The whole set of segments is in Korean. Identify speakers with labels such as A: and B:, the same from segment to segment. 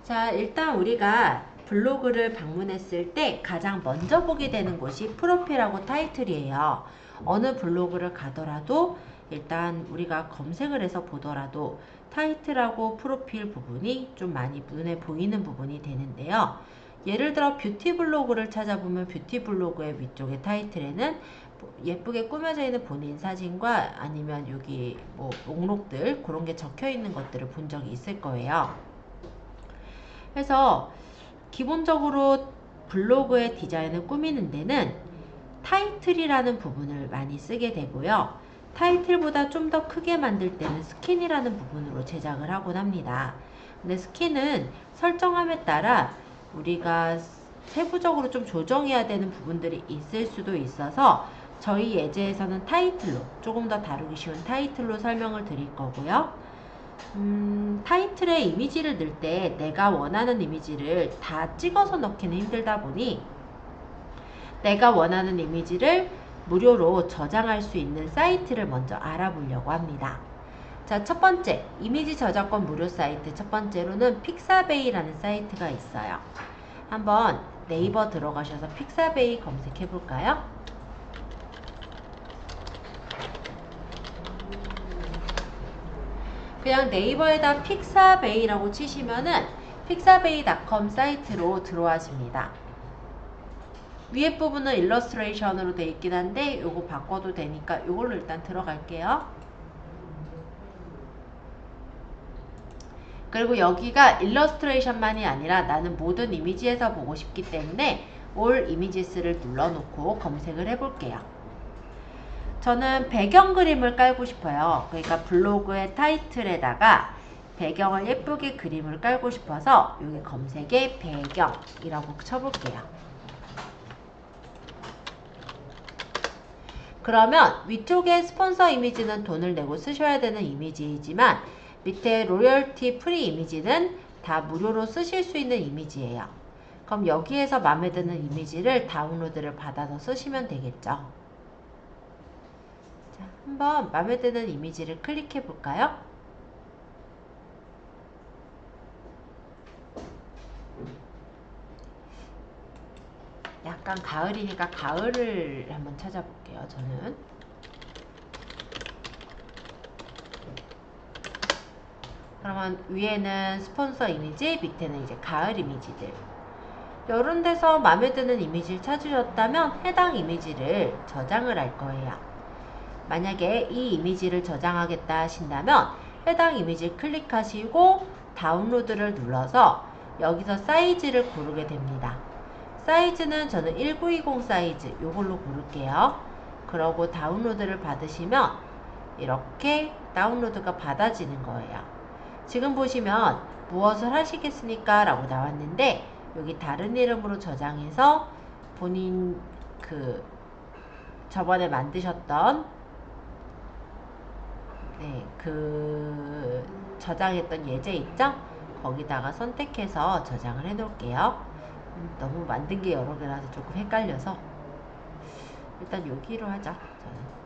A: 자, 일단 우리가 블로그를 방문했을 때 가장 먼저 보게 되는 곳이 프로필하고 타이틀이에요. 어느 블로그를 가더라도 일단 우리가 검색을 해서 보더라도 타이틀하고 프로필 부분이 좀 많이 눈에 보이는 부분이 되는데요. 예를 들어 뷰티 블로그를 찾아보면 뷰티 블로그의 위쪽에 타이틀에는 예쁘게 꾸며져 있는 본인 사진과 아니면 여기 뭐 목록들 그런 게 적혀 있는 것들을 본 적이 있을 거예요. 그래서 기본적으로 블로그의 디자인을 꾸미는 데는 타이틀이라는 부분을 많이 쓰게 되고요. 타이틀보다 좀 더 크게 만들 때는 스킨이라는 부분으로 제작을 하곤 합니다. 근데 스킨은 설정함에 따라 우리가 세부적으로 좀 조정해야 되는 부분들이 있을 수도 있어서 저희 예제에서는 타이틀로 조금 더 다루기 쉬운 타이틀로 설명을 드릴 거고요. 타이틀에 이미지를 넣을 때 내가 원하는 이미지를 다 찍어서 넣기는 힘들다 보니 내가 원하는 이미지를 무료로 저장할 수 있는 사이트를 먼저 알아보려고 합니다. 자, 첫 번째, 이미지 저작권 무료 사이트 첫 번째로는 픽사베이라는 사이트가 있어요. 한번 네이버 들어가셔서 픽사베이 검색해 볼까요? 그냥 네이버에다 픽사베이라고 치시면은 픽사베이.com 사이트로 들어와집니다. 위에 부분은 일러스트레이션으로 되어 있긴 한데 요거 바꿔도 되니까 요걸로 일단 들어갈게요. 그리고 여기가 일러스트레이션만이 아니라 나는 모든 이미지에서 보고 싶기 때문에 All Images를 눌러놓고 검색을 해볼게요. 저는 배경 그림을 깔고 싶어요. 그러니까 블로그의 타이틀에다가 배경을 예쁘게 그림을 깔고 싶어서 여기 검색에 배경이라고 쳐볼게요. 그러면 위쪽에 스폰서 이미지는 돈을 내고 쓰셔야 되는 이미지이지만 밑에 로열티 프리 이미지는 다 무료로 쓰실 수 있는 이미지예요. 그럼 여기에서 마음에 드는 이미지를 다운로드를 받아서 쓰시면 되겠죠. 자, 한번 마음에 드는 이미지를 클릭해 볼까요? 약간 가을이니까 가을을 한번 찾아볼게요. 저는 그러면 위에는 스폰서 이미지, 밑에는 이제 가을 이미지들. 이런 데서 마음에 드는 이미지를 찾으셨다면 해당 이미지를 저장을 할 거예요. 만약에 이 이미지를 저장하겠다 하신다면 해당 이미지를 클릭하시고 다운로드를 눌러서 여기서 사이즈를 고르게 됩니다. 사이즈는 저는 1920 사이즈 이걸로 고를게요. 그러고 다운로드를 받으시면 이렇게 다운로드가 받아지는 거예요. 지금 보시면 무엇을 하시겠습니까? 라고 나왔는데 여기 다른 이름으로 저장해서 본인 저번에 만드셨던 저장했던 예제 있죠? 거기다가 선택해서 저장을 해 놓을게요. 너무 만든 게 여러 개라서 조금 헷갈려서 일단 여기로 하자. 저는.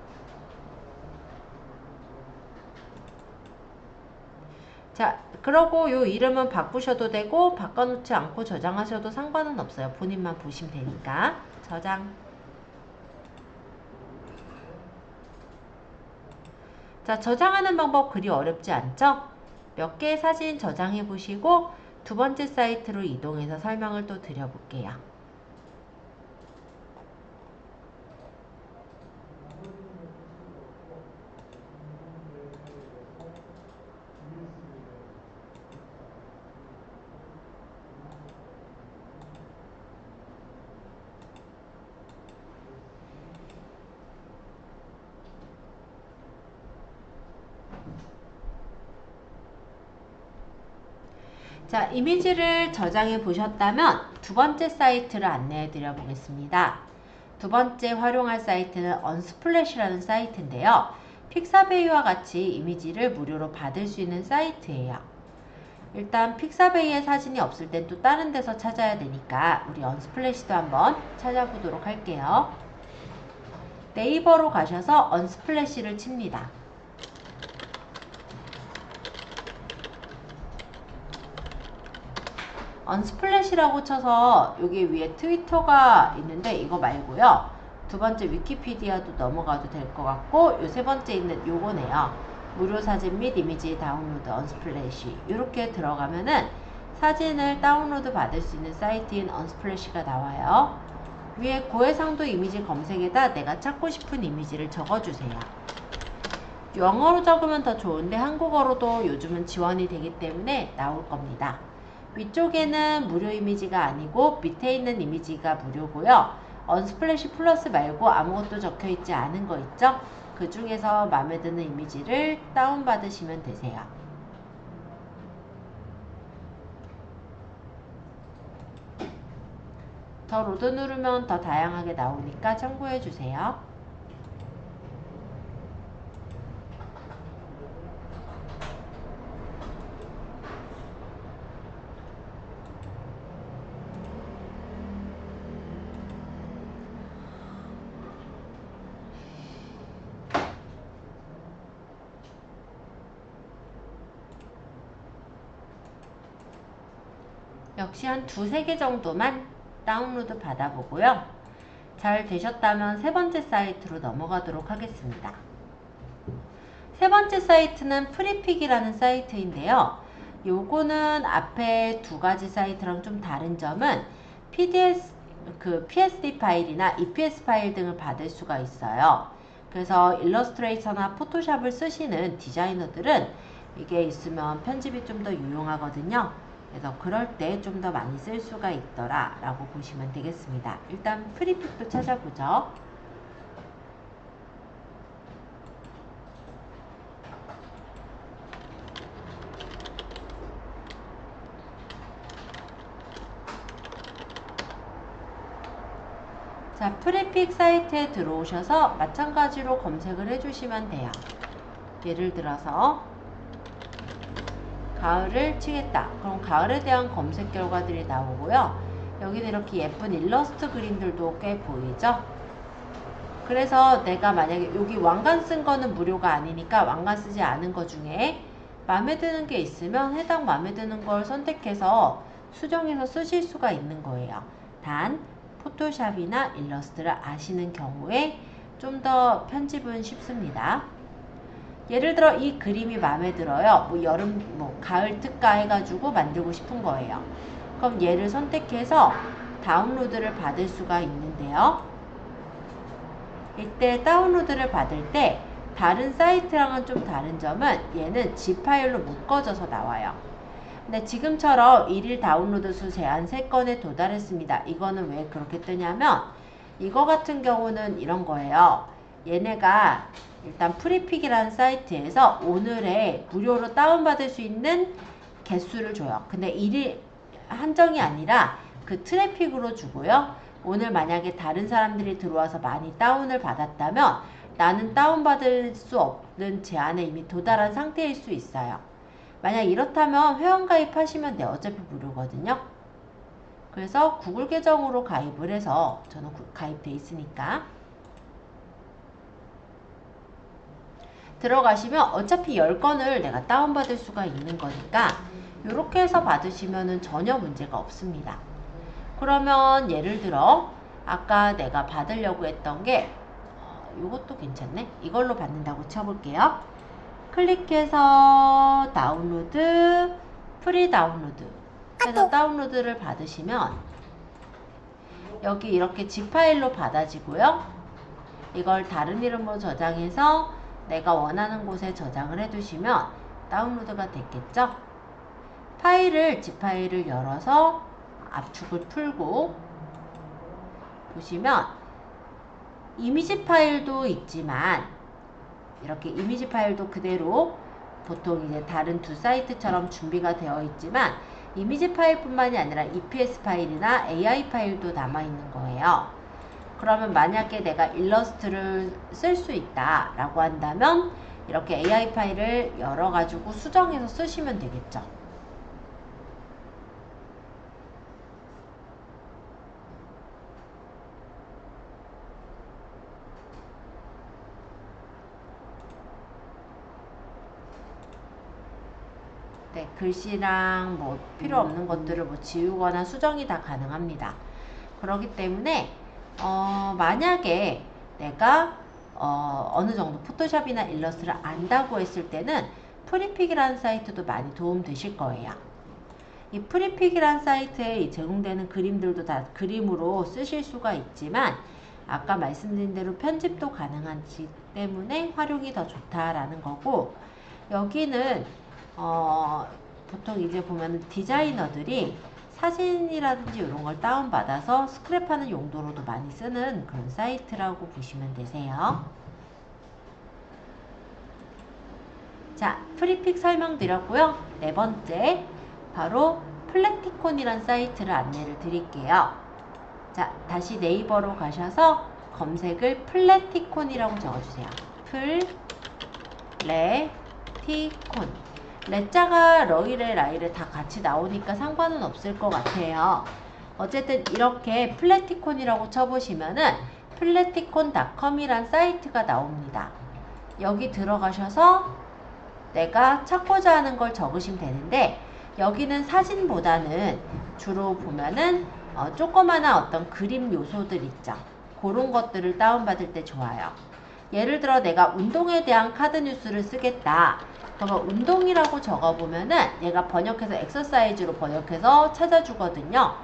A: 자, 그러고 요 이름은 바꾸셔도 되고 바꿔놓지 않고 저장하셔도 상관은 없어요. 본인만 보시면 되니까. 저장. 자, 저장하는 방법 그리 어렵지 않죠? 몇 개의 사진 저장해 보시고 두 번째 사이트로 이동해서 설명을 또 드려볼게요. 자, 이미지를 저장해 보셨다면 두 번째 사이트를 안내해 드려 보겠습니다. 두 번째 활용할 사이트는 언스플래시라는 사이트인데요. 픽사베이와 같이 이미지를 무료로 받을 수 있는 사이트예요. 일단 픽사베이에 사진이 없을 땐 또 다른 데서 찾아야 되니까 우리 언스플래시도 한번 찾아보도록 할게요. 네이버로 가셔서 언스플래시를 칩니다. 언스플래시라고 쳐서 여기 위에 트위터가 있는데 이거 말고요. 두 번째 위키피디아도 넘어가도 될 것 같고 요 세 번째 있는 요거네요. 무료 사진 및 이미지 다운로드 언스플래시 이렇게 들어가면은 사진을 다운로드 받을 수 있는 사이트인 언스플래시가 나와요. 위에 고해상도 이미지 검색에다 내가 찾고 싶은 이미지를 적어주세요. 영어로 적으면 더 좋은데 한국어로도 요즘은 지원이 되기 때문에 나올 겁니다. 위쪽에는 무료 이미지가 아니고 밑에 있는 이미지가 무료고요. 언스플래시 플러스 말고 아무것도 적혀 있지 않은 거 있죠? 그 중에서 마음에 드는 이미지를 다운받으시면 되세요. 더 로드 누르면 더 다양하게 나오니까 참고해 주세요. 역시 한 두세 개 정도만 다운로드 받아보고요. 잘 되셨다면 세 번째 사이트로 넘어가도록 하겠습니다. 세 번째 사이트는 프리픽이라는 사이트인데요. 요거는 앞에 두 가지 사이트랑 좀 다른 점은 PSD 파일이나 EPS 파일 등을 받을 수가 있어요. 그래서 일러스트레이터나 포토샵을 쓰시는 디자이너들은 이게 있으면 편집이 좀 더 유용하거든요. 그래서 그럴 때 좀 더 많이 쓸 수가 있더라 라고 보시면 되겠습니다. 일단 프리픽도 찾아보죠. 자, 프리픽 사이트에 들어오셔서 마찬가지로 검색을 해주시면 돼요. 예를 들어서 가을을 치겠다. 그럼 가을에 대한 검색 결과들이 나오고요. 여기는 이렇게 예쁜 일러스트 그림들도 꽤 보이죠? 그래서 내가 만약에 여기 왕관 쓴 거는 무료가 아니니까 왕관 쓰지 않은 거 중에 마음에 드는 게 있으면 해당 마음에 드는 걸 선택해서 수정해서 쓰실 수가 있는 거예요. 단 포토샵이나 일러스트를 아시는 경우에 좀 더 편집은 쉽습니다. 예를 들어 이 그림이 마음에 들어요. 뭐 여름, 뭐 가을 특가 해가지고 만들고 싶은 거예요. 그럼 얘를 선택해서 다운로드를 받을 수가 있는데요. 이때 다운로드를 받을 때 다른 사이트랑은 좀 다른 점은 얘는 zip 파일로 묶어져서 나와요. 근데 지금처럼 일일 다운로드 수 제한 3건에 도달했습니다. 이거는 왜 그렇게 뜨냐면 이거 같은 경우는 이런 거예요. 얘네가 일단 프리픽이라는 사이트에서 오늘의 무료로 다운받을 수 있는 개수를 줘요. 근데 일일 한정이 아니라 그 트래픽으로 주고요. 오늘 만약에 다른 사람들이 들어와서 많이 다운을 받았다면 나는 다운받을 수 없는 제한에 이미 도달한 상태일 수 있어요. 만약 이렇다면 회원가입 하시면 돼요. 어차피 무료거든요. 그래서 구글 계정으로 가입을 해서 저는 가입돼 있으니까 들어가시면 어차피 10건을 내가 다운받을 수가 있는 거니까 이렇게 해서 받으시면 전혀 문제가 없습니다. 그러면 예를 들어 아까 내가 받으려고 했던 게 이것도 괜찮네. 이걸로 받는다고 쳐볼게요. 클릭해서 다운로드, 프리 다운로드 해서 다운로드를 받으시면 여기 이렇게 zip 파일로 받아지고요. 이걸 다른 이름으로 저장해서 내가 원하는 곳에 저장을 해두시면 다운로드가 됐겠죠? 파일을 zip 파일을 열어서 압축을 풀고 보시면 이미지 파일도 있지만 이렇게 이미지 파일도 그대로 보통 이제 다른 두 사이트처럼 준비가 되어 있지만 이미지 파일뿐만이 아니라 EPS 파일이나 AI 파일도 남아있는 거예요. 그러면 만약에 내가 일러스트를 쓸 수 있다 라고 한다면 이렇게 AI 파일을 열어가지고 수정해서 쓰시면 되겠죠. 네, 글씨랑 뭐 필요 없는 것들을 뭐 지우거나 수정이 다 가능합니다. 그렇기 때문에 만약에 내가 어느 정도 포토샵이나 일러스트를 안다고 했을 때는 프리픽이라는 사이트도 많이 도움 되실 거예요. 이 프리픽이라는 사이트에 제공되는 그림들도 다 그림으로 쓰실 수가 있지만 아까 말씀드린 대로 편집도 가능하기 때문에 활용이 더 좋다라는 거고, 여기는 보통 이제 보면 디자이너들이 사진이라든지 이런 걸 다운받아서 스크랩하는 용도로도 많이 쓰는 그런 사이트라고 보시면 되세요. 자, 프리픽 설명드렸고요. 네 번째, 바로 플래티콘이란 사이트를 안내를 드릴게요. 자, 다시 네이버로 가셔서 검색을 플래티콘이라고 적어주세요. 플래티콘. 레자가 러이레 라이레 다 같이 나오니까 상관은 없을 것 같아요. 어쨌든 이렇게 플래티콘이라고 쳐보시면은 플래티콘.com이란 사이트가 나옵니다. 여기 들어가셔서 내가 찾고자 하는 걸 적으시면 되는데, 여기는 사진보다는 주로 보면은 조그마한 어떤 그림 요소들 있죠. 그런 것들을 다운받을 때 좋아요. 예를 들어 내가 운동에 대한 카드 뉴스를 쓰겠다. 그러면 운동이라고 적어보면은 얘가 번역해서 엑서사이즈로 번역해서 찾아주거든요.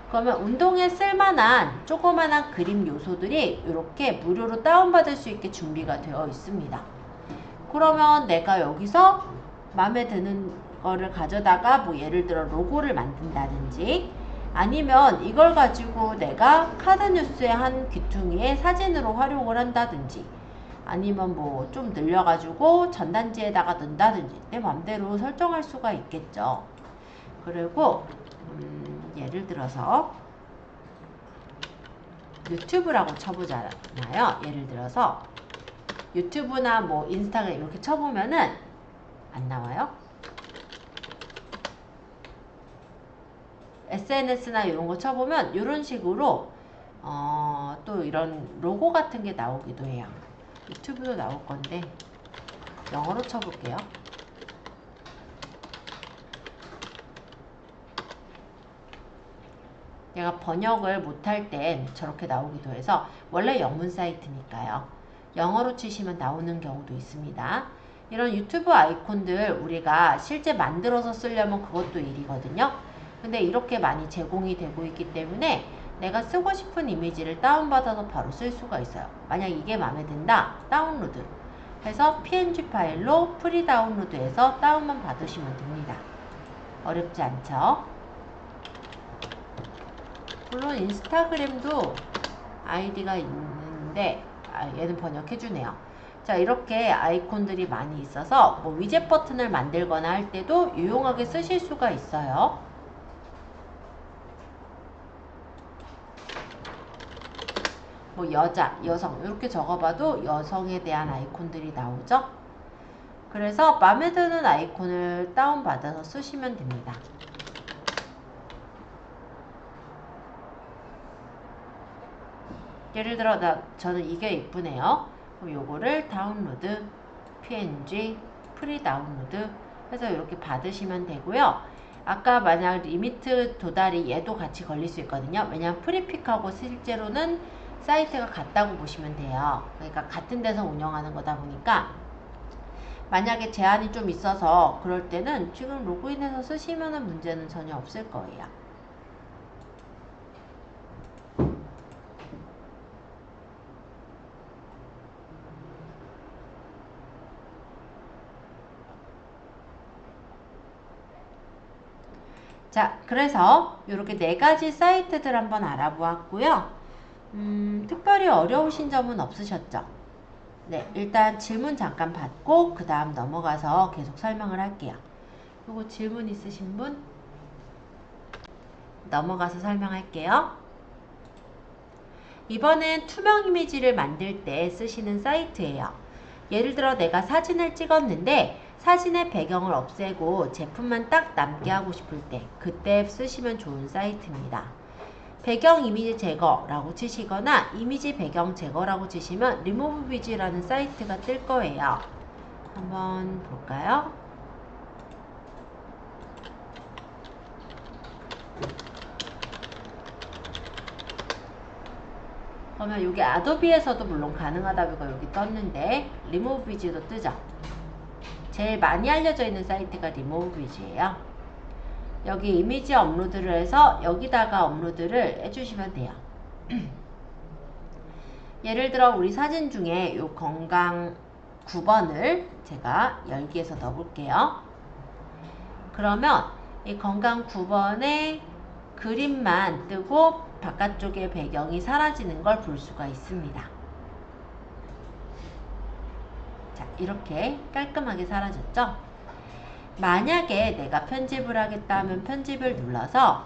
A: 그러면 운동에 쓸만한 조그마한 그림 요소들이 이렇게 무료로 다운받을 수 있게 준비가 되어 있습니다. 그러면 내가 여기서 마음에 드는 거를 가져다가 뭐 예를 들어 로고를 만든다든지, 아니면 이걸 가지고 내가 카드 뉴스의 한 귀퉁이에 사진으로 활용을 한다든지, 아니면 뭐 좀 늘려가지고 전단지에다가 넣는다든지 내 맘대로 설정할 수가 있겠죠. 그리고 예를 들어서 유튜브라고 쳐보잖아요. 예를 들어서 유튜브나 뭐 인스타그램 이렇게 쳐보면은 안 나와요. SNS나 이런 거 쳐보면 이런 식으로 또 이런 로고 같은 게 나오기도 해요. 유튜브도 나올 건데 영어로 쳐볼게요. 내가 번역을 못할 땐 저렇게 나오기도 해서, 원래 영문 사이트니까요. 영어로 치시면 나오는 경우도 있습니다. 이런 유튜브 아이콘들 우리가 실제 만들어서 쓰려면 그것도 일이거든요. 근데 이렇게 많이 제공이 되고 있기 때문에 내가 쓰고 싶은 이미지를 다운받아서 바로 쓸 수가 있어요. 만약 이게 마음에 든다, 다운로드 해서 png 파일로 프리 다운로드해서 다운만 받으시면 됩니다. 어렵지 않죠? 물론 인스타그램도 아이디가 있는데 얘는 번역해주네요. 자, 이렇게 아이콘들이 많이 있어서 뭐 위젯 버튼을 만들거나 할 때도 유용하게 쓰실 수가 있어요. 뭐 여자, 여성 이렇게 적어봐도 여성에 대한 아이콘들이 나오죠. 그래서 마음에 드는 아이콘을 다운받아서 쓰시면 됩니다. 예를 들어 저는 이게 예쁘네요. 그럼 요거를 다운로드, png, 프리 다운로드 해서 이렇게 받으시면 되고요. 아까 만약 리미트 도달이 얘도 같이 걸릴 수 있거든요. 왜냐하면 프리픽하고 실제로는 사이트가 같다고 보시면 돼요. 그러니까 같은 데서 운영하는 거다 보니까 만약에 제한이 좀 있어서 그럴 때는 지금 로그인해서 쓰시면 문제는 전혀 없을 거예요. 자, 그래서 이렇게 4가지 사이트들 한번 알아보았고요. 특별히 어려우신 점은 없으셨죠? 네, 일단 질문 잠깐 받고 그 다음 넘어가서 계속 설명을 할게요. 요거 질문 있으신 분? 넘어가서 설명할게요. 이번엔 투명 이미지를 만들 때 쓰시는 사이트예요. 예를 들어 내가 사진을 찍었는데 사진의 배경을 없애고 제품만 딱 남게 하고 싶을 때 그때 쓰시면 좋은 사이트입니다. 배경 이미지 제거라고 치시거나 이미지 배경 제거라고 치시면 리무브비즈라는 사이트가 뜰 거예요. 한번 볼까요? 그러면 여기 아도비에서도 물론 가능하다고 여기 떴는데 리무브 비즈도 뜨죠. 제일 많이 알려져 있는 사이트가 리무브 비즈예요. 여기 이미지 업로드를 해서 여기다가 업로드를 해주시면 돼요. 예를 들어 우리 사진 중에 요 건강 9번을 제가 열기에서 넣어볼게요. 그러면 이 건강 9번의 그림만 뜨고 바깥쪽의 배경이 사라지는 걸 볼 수가 있습니다. 자, 이렇게 깔끔하게 사라졌죠? 만약에 내가 편집을 하겠다 하면 편집을 눌러서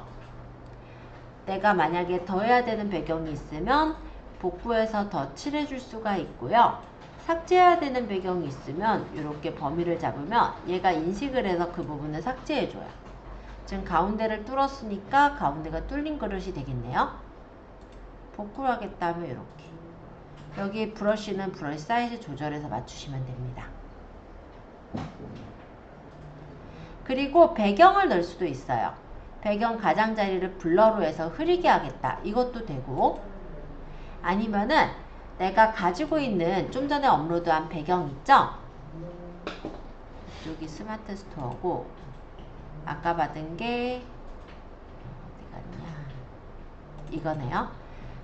A: 내가 만약에 더해야 되는 배경이 있으면 복구해서 더 칠해줄 수가 있고요. 삭제해야 되는 배경이 있으면 이렇게 범위를 잡으면 얘가 인식을 해서 그 부분을 삭제해줘요. 지금 가운데를 뚫었으니까 가운데가 뚫린 그릇이 되겠네요. 복구를 하겠다 하면 이렇게. 여기 브러쉬는 브러쉬 사이즈 조절해서 맞추시면 됩니다. 그리고 배경을 넣을 수도 있어요. 배경 가장자리를 블러로 해서 흐리게 하겠다. 이것도 되고, 아니면은 내가 가지고 있는 좀 전에 업로드한 배경 있죠? 여기 스마트 스토어고 아까 받은 게 어디 갔냐? 이거네요.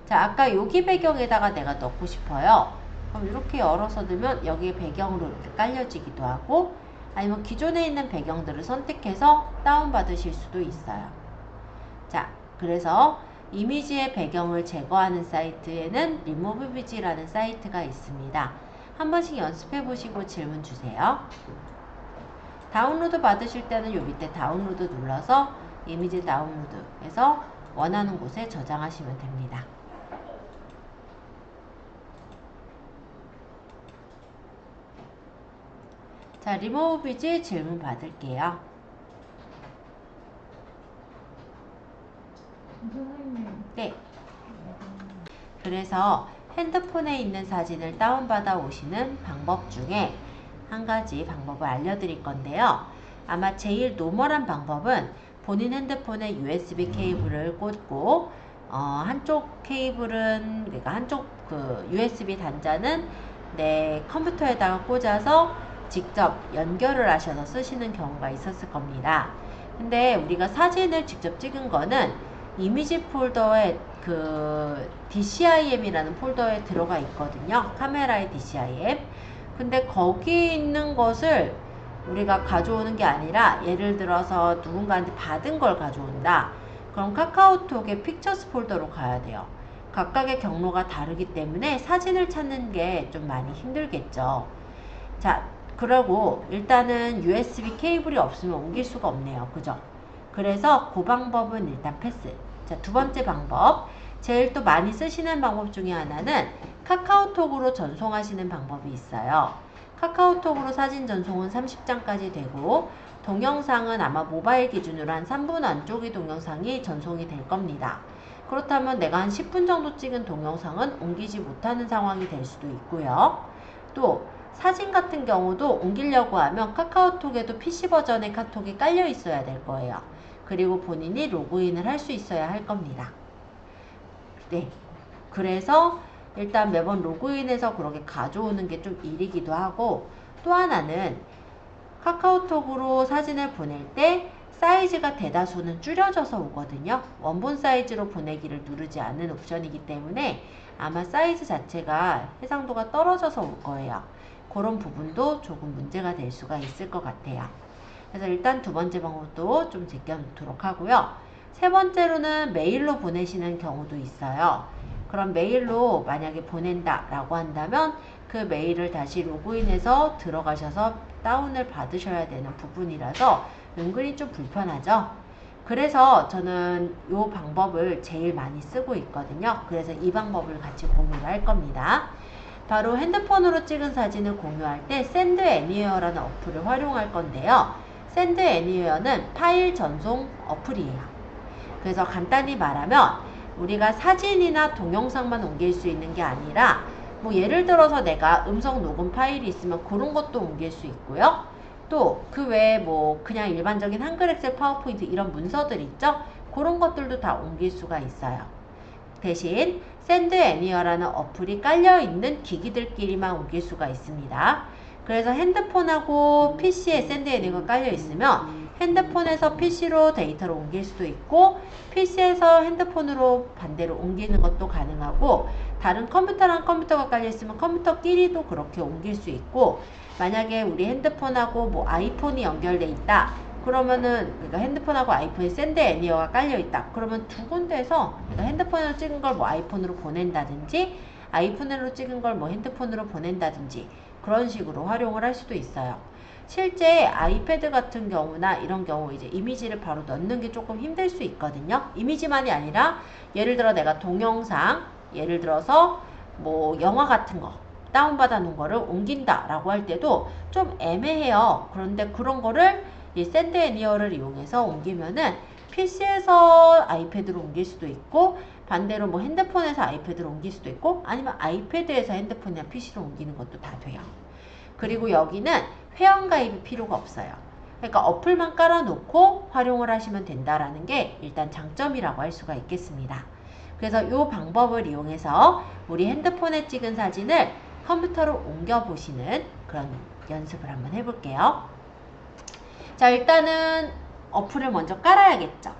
A: 자, 아까 여기 배경에다가 내가 넣고 싶어요. 그럼 이렇게 열어서 넣으면 여기 배경으로 이렇게 깔려지기도 하고, 아니면 기존에 있는 배경들을 선택해서 다운받으실 수도 있어요. 자, 그래서 이미지의 배경을 제거하는 사이트에는 Remove Vi즈라는 사이트가 있습니다. 한 번씩 연습해 보시고 질문 주세요. 다운로드 받으실 때는 요 밑에 다운로드 눌러서 이미지 다운로드해서 원하는 곳에 저장하시면 됩니다. 자, 리무브 비즈 질문 받을게요.
B: 선생님.
A: 네. 그래서 핸드폰에 있는 사진을 다운받아 오시는 방법 중에 한 가지 방법을 알려드릴 건데요. 아마 제일 노멀한 방법은 본인 핸드폰에 USB 케이블을 꽂고 한쪽 케이블은 그러니까 한쪽 그 USB 단자는 내 컴퓨터에다가 꽂아서 직접 연결을 하셔서 쓰시는 경우가 있었을 겁니다. 근데 우리가 사진을 직접 찍은 거는 이미지 폴더에 그 DCIM이라는 폴더에 들어가 있거든요. 카메라의 DCIM. 근데 거기 있는 것을 우리가 가져오는 게 아니라 예를 들어서 누군가한테 받은 걸 가져온다. 그럼 카카오톡의 픽처스 폴더로 가야 돼요. 각각의 경로가 다르기 때문에 사진을 찾는 게 좀 많이 힘들겠죠. 자, 그러고 일단은 USB 케이블이 없으면 옮길 수가 없네요. 그죠? 그래서 그 방법은 일단 패스. 자, 두 번째 방법. 제일 또 많이 쓰시는 방법 중에 하나는 카카오톡으로 전송하시는 방법이 있어요. 카카오톡으로 사진 전송은 30장까지 되고 동영상은 아마 모바일 기준으로 한 3분 안쪽의 동영상이 전송이 될 겁니다. 그렇다면 내가 한 10분 정도 찍은 동영상은 옮기지 못하는 상황이 될 수도 있고요. 또 사진 같은 경우도 옮기려고 하면 카카오톡에도 PC 버전의 카톡이 깔려 있어야 될 거예요. 그리고 본인이 로그인을 할 수 있어야 할 겁니다. 네. 그래서 일단 매번 로그인해서 그렇게 가져오는 게 좀 일이기도 하고, 또 하나는 카카오톡으로 사진을 보낼 때 사이즈가 대다수는 줄여져서 오거든요. 원본 사이즈로 보내기를 누르지 않는 옵션이기 때문에 아마 사이즈 자체가 해상도가 떨어져서 올 거예요. 그런 부분도 조금 문제가 될 수가 있을 것 같아요. 그래서 일단 두 번째 방법도 좀 제껴놓도록 하고요. 세 번째로는 메일로 보내시는 경우도 있어요. 그럼 메일로 만약에 보낸다 라고 한다면 그 메일을 다시 로그인해서 들어가셔서 다운을 받으셔야 되는 부분이라서 은근히 좀 불편하죠. 그래서 저는 이 방법을 제일 많이 쓰고 있거든요. 그래서 이 방법을 같이 공유를 할 겁니다. 바로 핸드폰으로 찍은 사진을 공유할 때 샌드 애니웨어라는 어플을 활용할 건데요. 샌드 애니웨어는 파일 전송 어플이에요. 그래서 간단히 말하면 우리가 사진이나 동영상만 옮길 수 있는 게 아니라 뭐 예를 들어서 내가 음성 녹음 파일이 있으면 그런 것도 옮길 수 있고요. 또 그 외에 뭐 그냥 일반적인 한글 엑셀 파워포인트 이런 문서들 있죠? 그런 것들도 다 옮길 수가 있어요. 대신 샌드 애니어라는 어플이 깔려있는 기기들끼리만 옮길 수가 있습니다. 그래서 핸드폰하고 PC에 샌드 애니어가 깔려있으면 핸드폰에서 PC로 데이터를 옮길 수도 있고 PC에서 핸드폰으로 반대로 옮기는 것도 가능하고 다른 컴퓨터랑 컴퓨터가 깔려있으면 컴퓨터끼리도 그렇게 옮길 수 있고 만약에 우리 핸드폰하고 뭐 아이폰이 연결돼 있다 그러면은 그러니까 핸드폰하고 아이폰에 샌드 애니어가 깔려있다 그러면 두 군데에서 그러니까 핸드폰으로 찍은 걸 뭐 아이폰으로 보낸다든지 아이폰으로 찍은 걸 뭐 핸드폰으로 보낸다든지 그런 식으로 활용을 할 수도 있어요. 실제 아이패드 같은 경우나 이런 경우 이제 이미지를 바로 넣는 게 조금 힘들 수 있거든요. 이미지만이 아니라 예를 들어 내가 동영상 예를 들어서 뭐 영화 같은 거 다운받아 놓은 거를 옮긴다 라고 할 때도 좀 애매해요. 그런데 그런 거를 이 샌드 애니어를 이용해서 옮기면은 PC에서 아이패드로 옮길 수도 있고 반대로 뭐 핸드폰에서 아이패드로 옮길 수도 있고 아니면 아이패드에서 핸드폰이나 PC로 옮기는 것도 다 돼요. 그리고 여기는 회원가입이 필요가 없어요. 그러니까 어플만 깔아놓고 활용을 하시면 된다라는 게 일단 장점이라고 할 수가 있겠습니다. 그래서 이 방법을 이용해서 우리 핸드폰에 찍은 사진을 컴퓨터로 옮겨보시는 그런 연습을 한번 해볼게요. 자, 일단은 어플을 먼저 깔아야겠죠.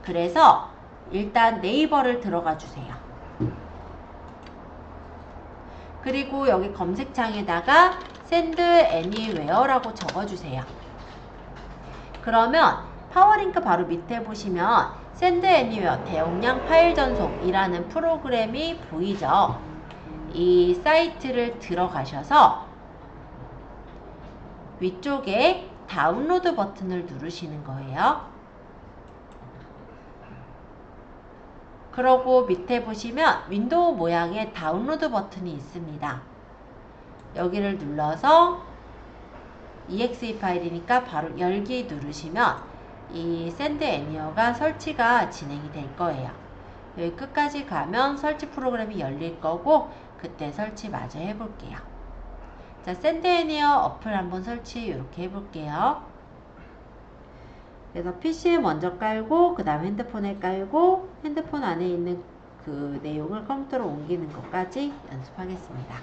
A: 그래서 일단 네이버를 들어가 주세요. 그리고 여기 검색창에다가 샌드 애니웨어라고 적어주세요. 그러면 파워링크 바로 밑에 보시면 샌드 애니웨어 대용량 파일 전송이라는 프로그램이 보이죠. 이 사이트를 들어가셔서 위쪽에 다운로드 버튼을 누르시는 거예요. 그러고 밑에 보시면 윈도우 모양의 다운로드 버튼이 있습니다. 여기를 눌러서 exe 파일이니까 바로 열기 누르시면 이 샌드 애니어가 설치가 진행이 될 거예요. 여기 끝까지 가면 설치 프로그램이 열릴 거고 그때 설치 마저 해볼게요. 자, 샌드 애니어 어플 한번 설치 이렇게 해볼게요. 그래서 PC에 먼저 깔고 그 다음 핸드폰에 깔고 핸드폰 안에 있는 그 내용을 컴퓨터로 옮기는 것까지 연습하겠습니다.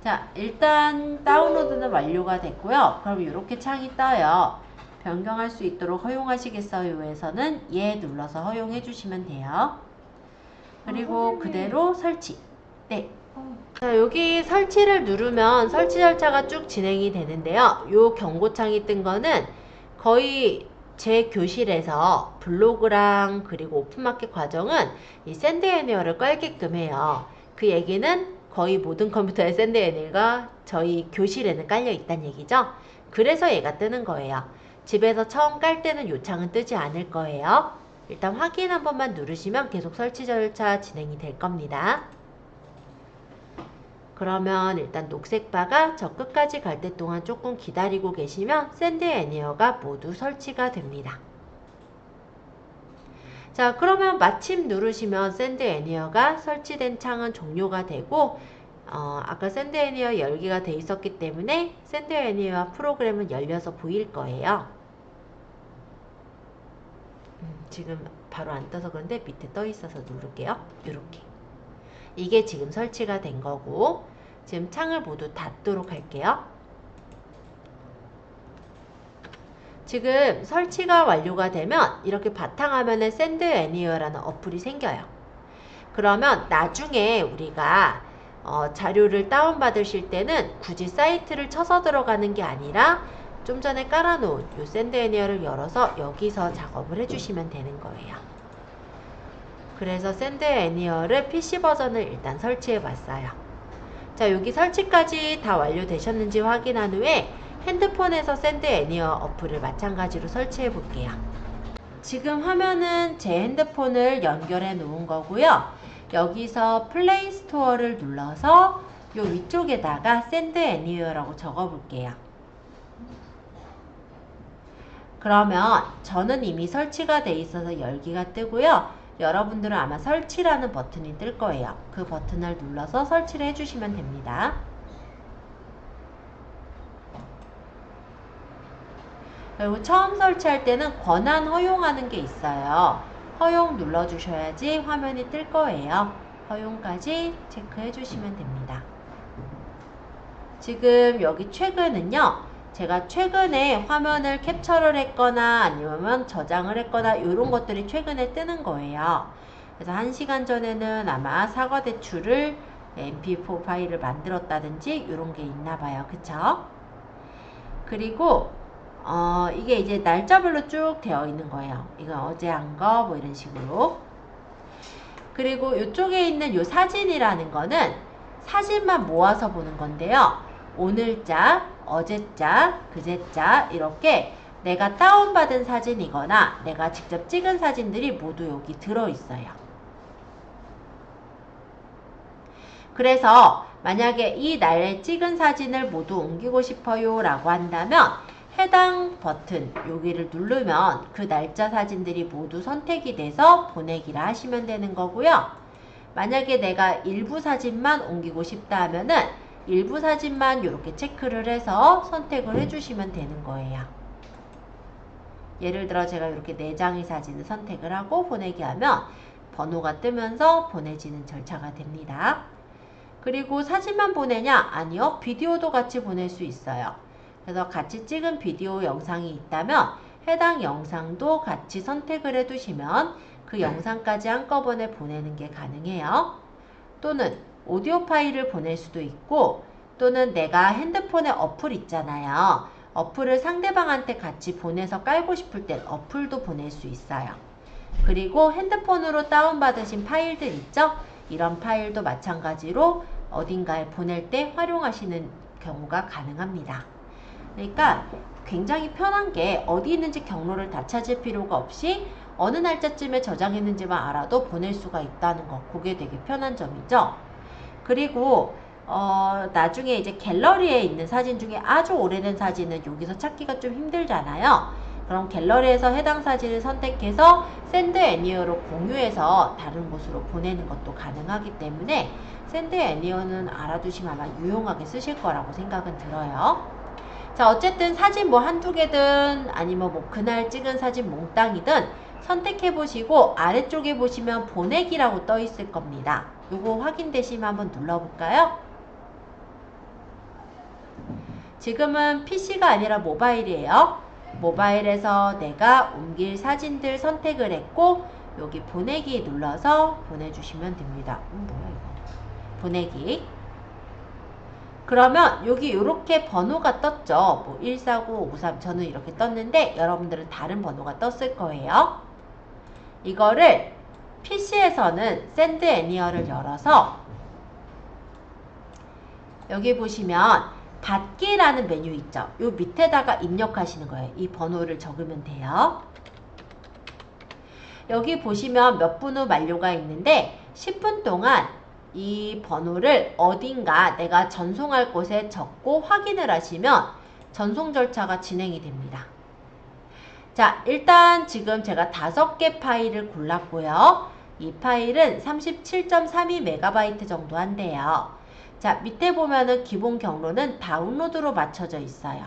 A: 자, 일단 다운로드는 완료가 됐고요. 그럼 이렇게 창이 떠요. 변경할 수 있도록 허용하시겠어요? 에서는 예 눌러서 허용해 주시면 돼요. 그리고 그대로 설치. 네. 자, 여기 설치를 누르면 설치 절차가 쭉 진행이 되는데요. 요 경고창이 뜬 거는 거의 제 교실에서 블로그랑 그리고 오픈마켓 과정은 이 샌드 애니어를 깔게끔 해요. 그 얘기는 거의 모든 컴퓨터에 샌드 애니어가 저희 교실에는 깔려 있다는 얘기죠. 그래서 얘가 뜨는 거예요. 집에서 처음 깔 때는 요 창은 뜨지 않을 거예요. 일단 확인 한 번만 누르시면 계속 설치 절차 진행이 될 겁니다. 그러면 일단 녹색 바가 저 끝까지 갈 때 동안 조금 기다리고 계시면 샌드 애니어가 모두 설치가 됩니다. 자, 그러면 마침 누르시면 샌드 애니어가 설치된 창은 종료가 되고 아까 샌드 애니어 열기가 돼 있었기 때문에 샌드 애니어 프로그램은 열려서 보일 거예요. 지금 바로 안 떠서 그런데 밑에 떠 있어서 누를게요. 이렇게. 이게 지금 설치가 된 거고 지금 창을 모두 닫도록 할게요. 지금 설치가 완료가 되면 이렇게 바탕화면에 샌드 애니어라는 어플이 생겨요. 그러면 나중에 우리가 자료를 다운받으실 때는 굳이 사이트를 쳐서 들어가는 게 아니라 좀 전에 깔아놓은 이 샌드 애니어를 열어서 여기서 작업을 해주시면 되는 거예요. 그래서 샌드 애니어를 PC 버전을 일단 설치해 봤어요. 자, 여기 설치까지 다 완료되셨는지 확인한 후에 핸드폰에서 샌드 애니어 어플을 마찬가지로 설치해 볼게요. 지금 화면은 제 핸드폰을 연결해 놓은 거고요. 여기서 플레이 스토어를 눌러서 요 위쪽에다가 샌드 애니어라고 적어 볼게요. 그러면 저는 이미 설치가 돼 있어서 열기가 뜨고요. 여러분들은 아마 설치라는 버튼이 뜰 거예요. 그 버튼을 눌러서 설치를 해주시면 됩니다. 그리고 처음 설치할 때는 권한 허용하는 게 있어요. 허용 눌러주셔야지 화면이 뜰 거예요. 허용까지 체크해 주시면 됩니다. 지금 여기 최근은요. 제가 최근에 화면을 캡처를 했거나 아니면 저장을 했거나 이런 것들이 최근에 뜨는 거예요. 그래서 1시간 전에는 아마 사과 대추를 mp4 파일을 만들었다든지 이런 게 있나 봐요. 그쵸? 그리고 이게 이제 날짜별로 쭉 되어 있는 거예요. 이건 어제 한 거 뭐 이런 식으로. 그리고 이쪽에 있는 요 사진이라는 거는 사진만 모아서 보는 건데요. 오늘자, 어제자, 그제자 이렇게 내가 다운받은 사진이거나 내가 직접 찍은 사진들이 모두 여기 들어있어요. 그래서 만약에 이 날에 찍은 사진을 모두 옮기고 싶어요 라고 한다면 해당 버튼 여기를 누르면 그 날짜 사진들이 모두 선택이 돼서 보내기를 하시면 되는 거고요. 만약에 내가 일부 사진만 옮기고 싶다 하면은 일부 사진만 이렇게 체크를 해서 선택을 해주시면 되는 거예요. 예를 들어 제가 이렇게 4장의 사진을 선택을 하고 보내기 하면 번호가 뜨면서 보내지는 절차가 됩니다. 그리고 사진만 보내냐? 아니요. 비디오도 같이 보낼 수 있어요. 그래서 같이 찍은 비디오 영상이 있다면 해당 영상도 같이 선택을 해두시면 그 영상까지 한꺼번에 보내는 게 가능해요. 또는 오디오 파일을 보낼 수도 있고 또는 내가 핸드폰에 어플 있잖아요. 어플을 상대방한테 같이 보내서 깔고 싶을 땐 어플도 보낼 수 있어요. 그리고 핸드폰으로 다운받으신 파일들 있죠? 이런 파일도 마찬가지로 어딘가에 보낼 때 활용하시는 경우가 가능합니다. 그러니까 굉장히 편한 게 어디 있는지 경로를 다 찾을 필요가 없이 어느 날짜쯤에 저장했는지만 알아도 보낼 수가 있다는 거, 그게 되게 편한 점이죠. 그리고 나중에 이제 갤러리에 있는 사진 중에 아주 오래된 사진은 여기서 찾기가 좀 힘들잖아요. 그럼 갤러리에서 해당 사진을 선택해서 샌드 애니어로 공유해서 다른 곳으로 보내는 것도 가능하기 때문에 샌드 애니어는 알아두시면 아마 유용하게 쓰실 거라고 생각은 들어요. 자, 어쨌든 사진 뭐 한두 개든 아니면 뭐 그날 찍은 사진 몽땅이든 선택해 보시고 아래쪽에 보시면 보내기라고 떠 있을 겁니다. 요거 확인되시면 한번 눌러볼까요? 지금은 PC가 아니라 모바일이에요. 모바일에서 내가 옮길 사진들 선택을 했고 여기 보내기 눌러서 보내주시면 됩니다. 뭐야 이거? 보내기. 그러면 여기 이렇게 번호가 떴죠. 뭐 14953 저는 이렇게 떴는데 여러분들은 다른 번호가 떴을 거예요. 이거를 PC에서는 샌드 애니어를 열어서 여기 보시면 받기라는 메뉴 있죠. 요 밑에다가 입력하시는 거예요. 이 번호를 적으면 돼요. 여기 보시면 몇 분 후 만료가 있는데 10분 동안 이 번호를 어딘가 내가 전송할 곳에 적고 확인을 하시면 전송 절차가 진행이 됩니다. 자, 일단 지금 제가 5개 파일을 골랐고요. 이 파일은 37.32MB 정도 한대요. 자, 밑에 보면은 기본 경로는 다운로드로 맞춰져 있어요.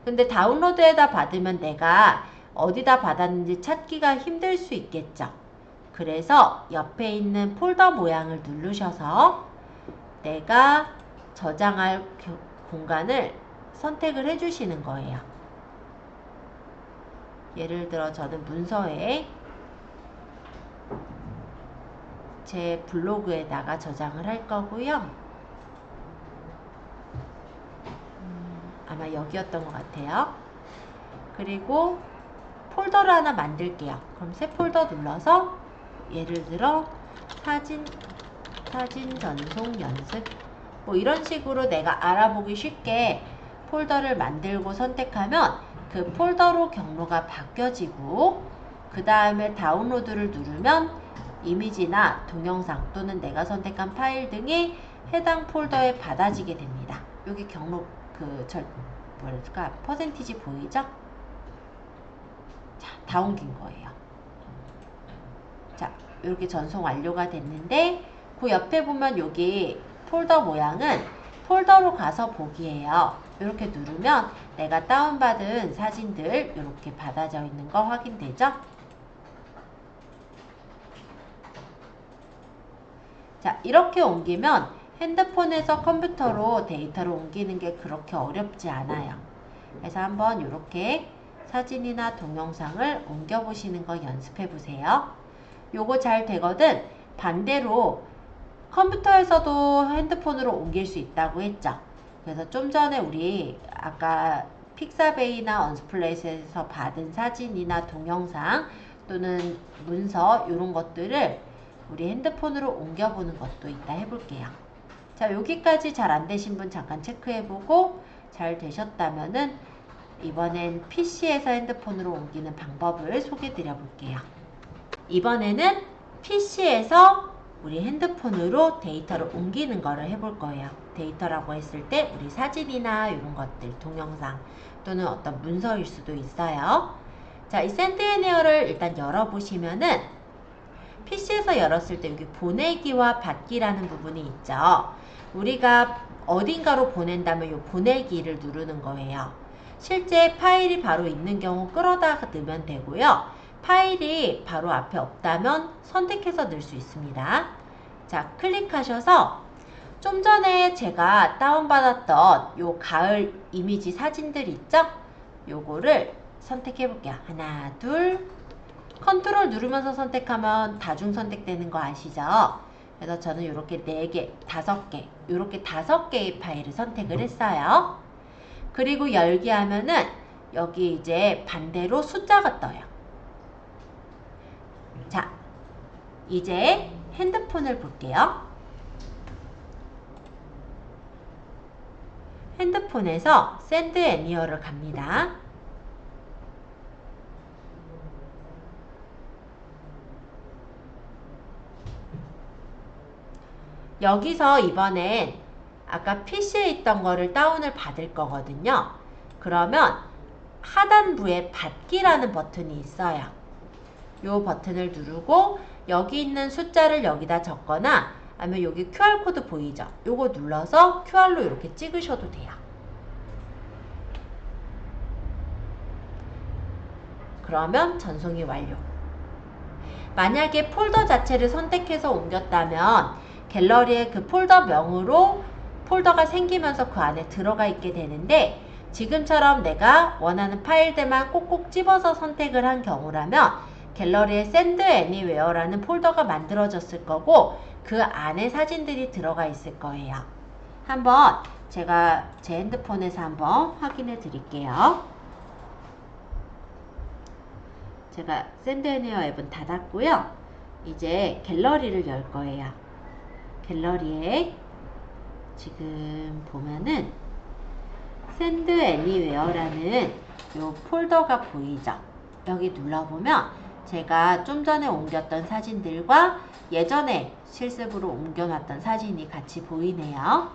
A: 근데 다운로드에다 받으면 내가 어디다 받았는지 찾기가 힘들 수 있겠죠. 그래서 옆에 있는 폴더 모양을 누르셔서 내가 저장할 공간을 선택을 해주시는 거예요. 예를 들어 저는 문서에 제 블로그에다가 저장을 할 거고요. 아마 여기였던 것 같아요. 그리고 폴더를 하나 만들게요. 그럼 새 폴더 눌러서 예를 들어 사진 전송 연습 뭐 이런 식으로 내가 알아보기 쉽게 폴더를 만들고 선택하면 그 폴더로 경로가 바뀌어지고 그 다음에 다운로드를 누르면 이미지나 동영상 또는 내가 선택한 파일 등이 해당 폴더에 받아지게 됩니다. 여기 경로 뭐랄까 퍼센티지 보이죠? 다 옮긴 거예요. 자, 이렇게 전송 완료가 됐는데 그 옆에 보면 여기 폴더 모양은 폴더로 가서 보기예요. 이렇게 누르면 내가 다운받은 사진들 이렇게 받아져 있는 거 확인되죠? 자, 이렇게 옮기면 핸드폰에서 컴퓨터로 데이터를 옮기는 게 그렇게 어렵지 않아요. 그래서 한번 이렇게 사진이나 동영상을 옮겨 보시는 거 연습해 보세요. 요거 잘 되거든. 반대로 컴퓨터에서도 핸드폰으로 옮길 수 있다고 했죠. 그래서 좀 전에 우리 아까 픽사베이나 언스플래시에서 받은 사진이나 동영상 또는 문서 이런 것들을 우리 핸드폰으로 옮겨보는 것도 이따 해볼게요. 자, 여기까지 잘 안되신 분 잠깐 체크해보고 잘 되셨다면은 이번엔 PC에서 핸드폰으로 옮기는 방법을 소개드려 볼게요. 이번에는 PC에서 우리 핸드폰으로 데이터를 옮기는 거를 해볼 거예요. 데이터라고 했을 때 우리 사진이나 이런 것들, 동영상 또는 어떤 문서일 수도 있어요. 자, 이 샌드앤에어를 일단 열어보시면은 PC에서 열었을 때 여기 보내기와 받기라는 부분이 있죠. 우리가 어딘가로 보낸다면 이 보내기를 누르는 거예요. 실제 파일이 바로 있는 경우 끌어다 넣으면 되고요. 파일이 바로 앞에 없다면 선택해서 넣을 수 있습니다. 자, 클릭하셔서 좀 전에 제가 다운받았던 요 가을 이미지 사진들 있죠? 요거를 선택해 볼게요. 하나, 둘. 컨트롤 누르면서 선택하면 다중 선택되는 거 아시죠? 그래서 저는 이렇게 4개, 5개, 이렇게 5개의 파일을 선택을 했어요. 그리고 열기 하면은 여기 이제 반대로 숫자가 떠요. 자, 이제 핸드폰을 볼게요. 핸드폰에서 샌드 애니어를 갑니다. 여기서 이번엔 아까 PC에 있던 거를 다운을 받을 거거든요. 그러면 하단부에 받기라는 버튼이 있어요. 이 버튼을 누르고 여기 있는 숫자를 여기다 적거나 아니면 여기 QR코드 보이죠? 요거 눌러서 QR로 이렇게 찍으셔도 돼요. 그러면 전송이 완료. 만약에 폴더 자체를 선택해서 옮겼다면 갤러리에 그 폴더명으로 폴더가 생기면서 그 안에 들어가 있게 되는데 지금처럼 내가 원하는 파일들만 꼭꼭 집어서 선택을 한 경우라면 갤러리에 샌드 애니웨어라는 폴더가 만들어졌을 거고 그 안에 사진들이 들어가 있을 거예요. 한번 제가 제 핸드폰에서 한번 확인해 드릴게요. 제가 샌드 애니웨어 앱은 닫았고요. 이제 갤러리를 열 거예요. 갤러리에 지금 보면은 샌드 애니웨어라는 요 폴더가 보이죠? 여기 눌러보면 제가 좀 전에 옮겼던 사진들과 예전에 실습으로 옮겨놨던 사진이 같이 보이네요.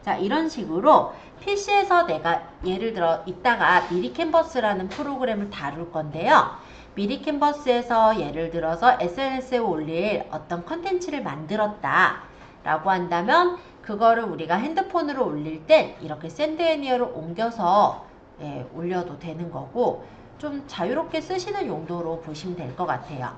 A: 자, 이런 식으로 PC에서 내가 예를 들어 이따가 미리 캔버스라는 프로그램을 다룰 건데요. 미리 캔버스에서 예를 들어서 SNS에 올릴 어떤 컨텐츠를 만들었다 라고 한다면 그거를 우리가 핸드폰으로 올릴 땐 이렇게 샌드 애니어로 옮겨서 올려도 되는 거고 좀 자유롭게 쓰시는 용도로 보시면 될 것 같아요.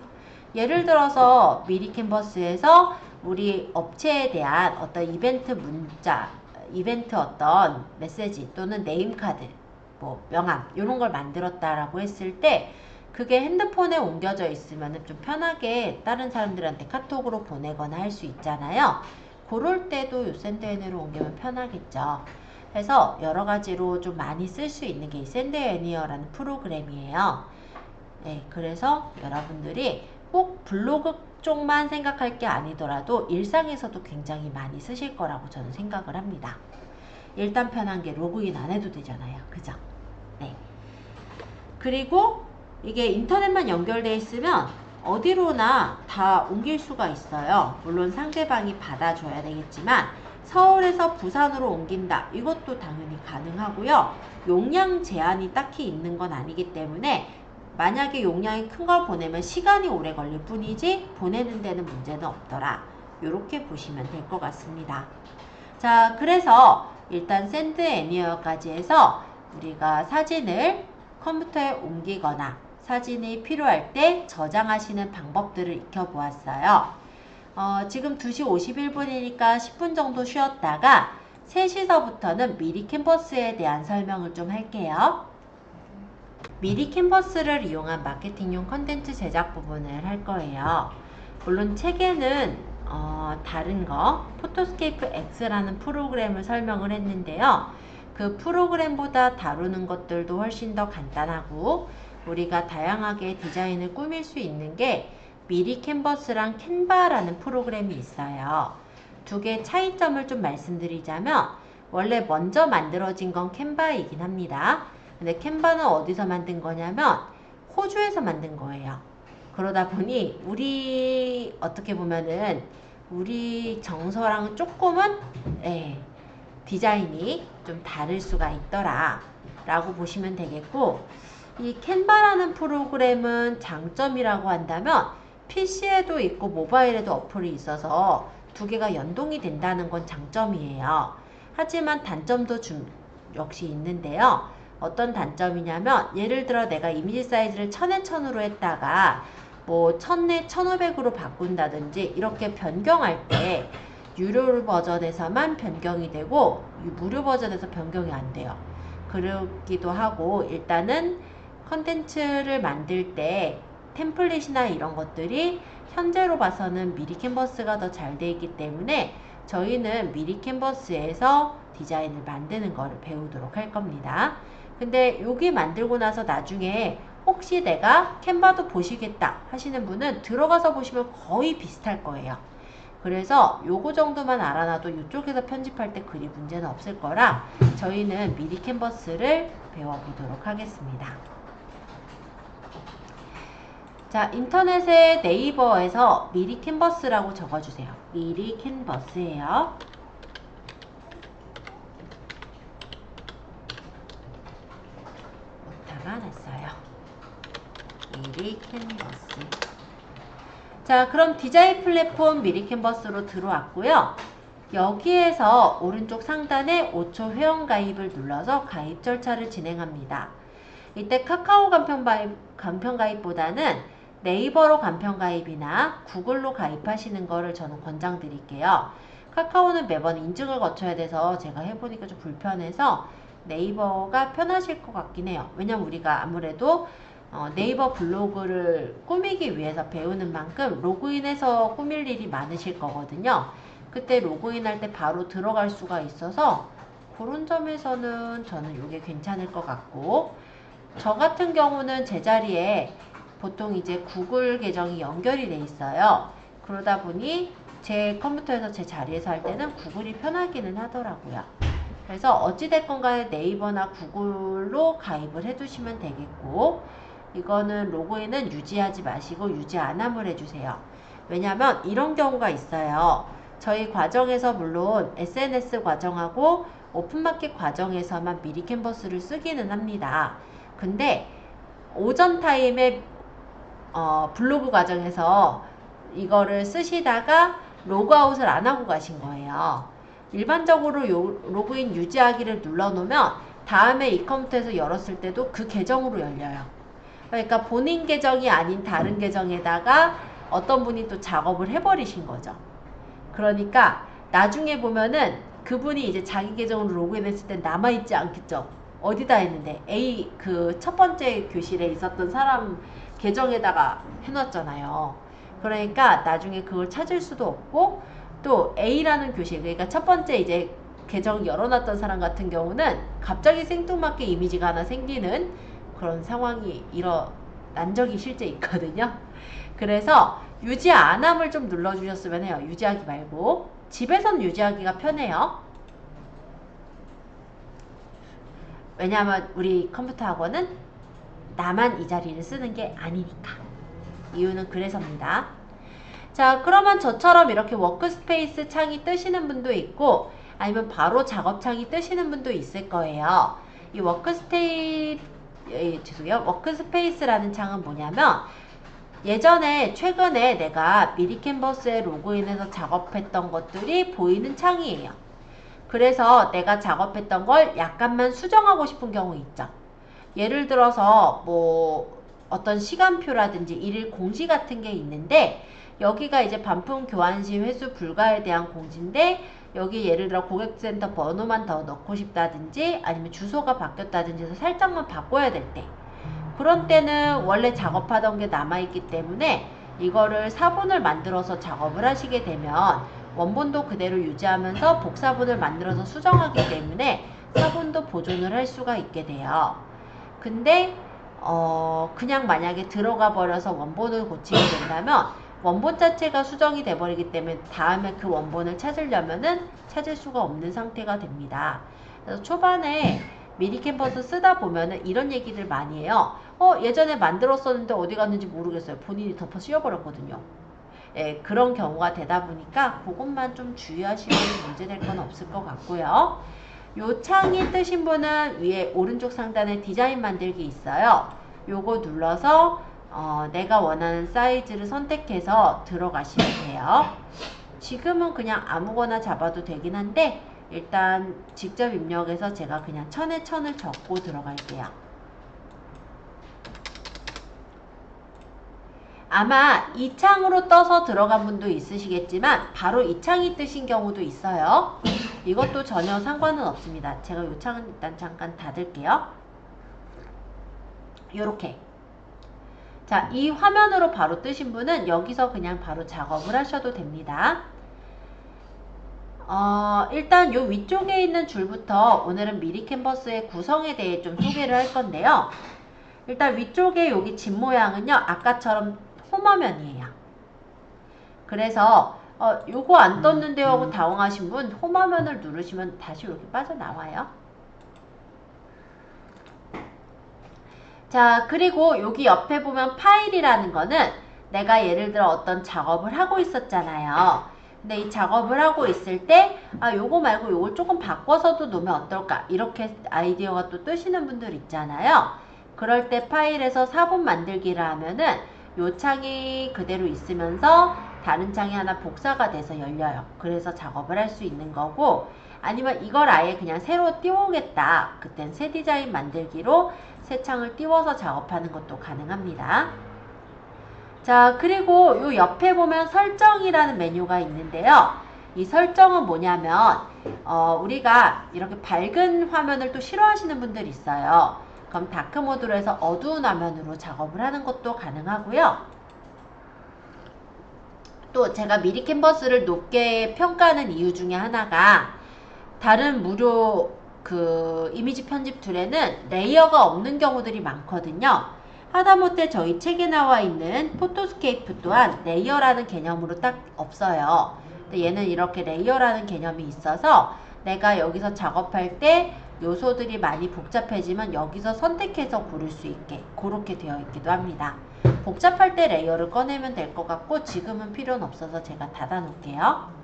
A: 예를 들어서 미리 캔버스에서 우리 업체에 대한 어떤 이벤트 문자, 이벤트 어떤 메시지 또는 네임카드, 뭐 명함 이런 걸 만들었다라고 했을 때 그게 핸드폰에 옮겨져 있으면 좀 편하게 다른 사람들한테 카톡으로 보내거나 할 수 있잖아요. 그럴 때도 요 샌드 애니어로 옮기면 편하겠죠. 그래서 여러 가지로 좀 많이 쓸 수 있는 게 이 샌드 애니어라는 프로그램이에요. 네, 그래서 여러분들이 꼭 블로그 쪽만 생각할 게 아니더라도 일상에서도 굉장히 많이 쓰실 거라고 저는 생각을 합니다. 일단 편한 게 로그인 안 해도 되잖아요. 그죠? 네. 그리고 이게 인터넷만 연결되어 있으면 어디로나 다 옮길 수가 있어요. 물론 상대방이 받아줘야 되겠지만 서울에서 부산으로 옮긴다. 이것도 당연히 가능하고요. 용량 제한이 딱히 있는 건 아니기 때문에 만약에 용량이 큰 걸 보내면 시간이 오래 걸릴 뿐이지 보내는 데는 문제는 없더라. 이렇게 보시면 될 것 같습니다. 자, 그래서 일단 샌드 애니어까지 해서 우리가 사진을 컴퓨터에 옮기거나 사진이 필요할 때 저장하시는 방법들을 익혀보았어요. 지금 2시 51분이니까 10분 정도 쉬었다가 3시서부터는 미리 캔버스에 대한 설명을 좀 할게요. 미리 캔버스를 이용한 마케팅용 컨텐츠 제작 부분을 할 거예요. 물론 책에는 다른 거 포토스케이프 X라는 프로그램을 설명을 했는데요. 그 프로그램보다 다루는 것들도 훨씬 더 간단하고 우리가 다양하게 디자인을 꾸밀 수 있는 게 미리 캔버스랑 캔바라는 프로그램이 있어요. 두 개의 차이점을 좀 말씀드리자면 원래 먼저 만들어진 건 캔바이긴 합니다. 근데 캔바는 어디서 만든 거냐면 호주에서 만든 거예요. 그러다 보니 우리 어떻게 보면은 우리 정서랑 조금은 디자인이 좀 다를 수가 있더라 라고 보시면 되겠고, 이 캔바라는 프로그램은 장점이라고 한다면 PC에도 있고 모바일에도 어플이 있어서 두 개가 연동이 된다는 건 장점이에요. 하지만 단점도 역시 있는데요. 어떤 단점이냐면 예를 들어 내가 이미지 사이즈를 1000에 1000으로 했다가 뭐 1000에 1500으로 바꾼다든지 이렇게 변경할 때 유료 버전에서만 변경이 되고 무료 버전에서 변경이 안 돼요. 그러기도 하고 일단은 컨텐츠를 만들 때 템플릿이나 이런 것들이 현재로 봐서는 미리 캔버스가 더 잘 돼 있기 때문에 저희는 미리 캔버스에서 디자인을 만드는 거를 배우도록 할 겁니다. 근데 여기 만들고 나서 나중에 혹시 내가 캔바도 보시겠다 하시는 분은 들어가서 보시면 거의 비슷할 거예요. 그래서 요거 정도만 알아놔도 이쪽에서 편집할 때 그리 문제는 없을 거라 저희는 미리 캔버스를 배워보도록 하겠습니다. 자, 인터넷에 네이버에서 미리 캔버스라고 적어주세요. 미리 캔버스예요. 오타가 났어요. 미리 캔버스. 자, 그럼 디자인 플랫폼 미리 캔버스로 들어왔고요. 여기에서 오른쪽 상단에 5초 회원가입을 눌러서 가입 절차를 진행합니다. 이때 카카오 간편가입보다는 네이버로 간편가입이나 구글로 가입하시는 거를 저는 권장드릴게요. 카카오는 매번 인증을 거쳐야 돼서 제가 해보니까 좀 불편해서 네이버가 편하실 것 같긴 해요. 왜냐면 우리가 아무래도 네이버 블로그를 꾸미기 위해서 배우는 만큼 로그인해서 꾸밀 일이 많으실 거거든요. 그때 로그인할 때 바로 들어갈 수가 있어서 그런 점에서는 저는 이게 괜찮을 것 같고, 저 같은 경우는 제자리에 보통 이제 구글 계정이 연결이 돼 있어요. 그러다 보니 제 컴퓨터에서 제 자리에서 할 때는 구글이 편하기는 하더라고요. 그래서 어찌됐건 간에 네이버나 구글로 가입을 해두시면 되겠고, 이거는 로그인은 유지하지 마시고 유지 안함을 해주세요. 왜냐면 이런 경우가 있어요. 저희 과정에서 물론 SNS 과정하고 오픈마켓 과정에서만 미리 캔버스를 쓰기는 합니다. 근데 오전 타임에 블로그 과정에서 이거를 쓰시다가 로그아웃을 안 하고 가신 거예요. 일반적으로 로그인 유지하기를 눌러놓으면 다음에 이 컴퓨터에서 열었을 때도 그 계정으로 열려요. 그러니까 본인 계정이 아닌 다른 계정에다가 어떤 분이 또 작업을 해버리신 거죠. 그러니까 나중에 보면은 그분이 이제 자기 계정으로 로그인했을 때 남아있지 않겠죠. 어디다 했는데 A 그 첫 번째 교실에 있었던 사람 계정에다가 해놨잖아요. 그러니까 나중에 그걸 찾을 수도 없고, 또 A라는 교실, 그러니까 첫 번째 이제 계정 열어놨던 사람 같은 경우는 갑자기 생뚱맞게 이미지가 하나 생기는 그런 상황이 일어난 적이 실제 있거든요. 그래서 유지 안함을 좀 눌러주셨으면 해요. 유지하기 말고. 집에선 유지하기가 편해요. 왜냐하면 우리 컴퓨터 학원은 나만 이 자리를 쓰는 게 아니니까. 이유는 그래서입니다. 자, 그러면 저처럼 이렇게 워크스페이스 창이 뜨시는 분도 있고 아니면 바로 작업창이 뜨시는 분도 있을 거예요. 이 죄송해요. 워크스페이스라는 창은 뭐냐면 최근에 내가 미리 캔버스에 로그인해서 작업했던 것들이 보이는 창이에요. 그래서 내가 작업했던 걸 약간만 수정하고 싶은 경우 있죠. 예를 들어서 뭐 어떤 시간표라든지 일일 공지 같은 게 있는데 여기가 이제 반품 교환 시 회수 불가에 대한 공지인데 여기 예를 들어 고객센터 번호만 더 넣고 싶다든지 아니면 주소가 바뀌었다든지 해서 살짝만 바꿔야 될 때, 그런 때는 원래 작업하던 게 남아있기 때문에 이거를 사본을 만들어서 작업을 하시게 되면 원본도 그대로 유지하면서 복사본을 만들어서 수정하기 때문에 사본도 보존을 할 수가 있게 돼요. 근데 그냥 만약에 들어가 버려서 원본을 고치게 된다면 원본 자체가 수정이 돼 버리기 때문에 다음에 그 원본을 찾으려면은 찾을 수가 없는 상태가 됩니다. 그래서 초반에 미리 캔버스 쓰다 보면은 이런 얘기들 많이 해요. 예전에 만들었었는데 어디 갔는지 모르겠어요. 본인이 덮어 씌워버렸거든요. 예, 그런 경우가 되다 보니까 그것만 좀 주의하시면 문제될 건 없을 것 같고요. 요 창이 뜨신 분은 위에 오른쪽 상단에 디자인 만들기 있어요. 요거 눌러서 내가 원하는 사이즈를 선택해서 들어가시면 돼요. 지금은 그냥 아무거나 잡아도 되긴 한데 일단 직접 입력해서 제가 그냥 1000에 1000을 적고 들어갈게요. 아마 이 창으로 떠서 들어간 분도 있으시겠지만 바로 이 창이 뜨신 경우도 있어요. 이것도 전혀 상관은 없습니다. 제가 이 창은 일단 잠깐 닫을게요. 요렇게. 자, 이 화면으로 바로 뜨신 분은 여기서 그냥 바로 작업을 하셔도 됩니다. 일단 요 위쪽에 있는 줄부터 오늘은 미리 캔버스의 구성에 대해 좀 소개를 할 건데요. 일단 위쪽에 여기 집 모양은요, 아까처럼 홈화면이에요. 그래서 요거 안 떴는데요 하고 당황하신 분 홈화면을 누르시면 다시 이렇게 빠져나와요. 자, 그리고 여기 옆에 보면 파일이라는 거는 내가 예를 들어 어떤 작업을 하고 있었잖아요. 근데 이 작업을 하고 있을 때 요거 말고 요걸 조금 바꿔서도 놓으면 어떨까, 이렇게 아이디어가 또 뜨시는 분들 있잖아요. 그럴 때 파일에서 사본 만들기를 하면은 요 창이 그대로 있으면서 다른 창이 하나 복사가 돼서 열려요. 그래서 작업을 할 수 있는 거고, 아니면 이걸 아예 그냥 새로 띄우겠다, 그땐 새 디자인 만들기로 새 창을 띄워서 작업하는 것도 가능합니다. 자, 그리고 요 옆에 보면 설정이라는 메뉴가 있는데요. 이 설정은 뭐냐면 우리가 이렇게 밝은 화면을 또 싫어하시는 분들이 있어요. 그럼 다크 모드로 해서 어두운 화면으로 작업을 하는 것도 가능하고요. 또 제가 미리 캔버스를 높게 평가하는 이유 중에 하나가 다른 무료 그 이미지 편집 툴에는 레이어가 없는 경우들이 많거든요. 하다못해 저희 책에 나와 있는 포토스케이프 또한 레이어라는 개념으로 딱 없어요. 근데 얘는 이렇게 레이어라는 개념이 있어서 내가 여기서 작업할 때 요소들이 많이 복잡해지면 여기서 선택해서 고를 수 있게 그렇게 되어 있기도 합니다. 복잡할 때 레이어를 꺼내면 될 것 같고 지금은 필요는 없어서 제가 닫아 놓을게요.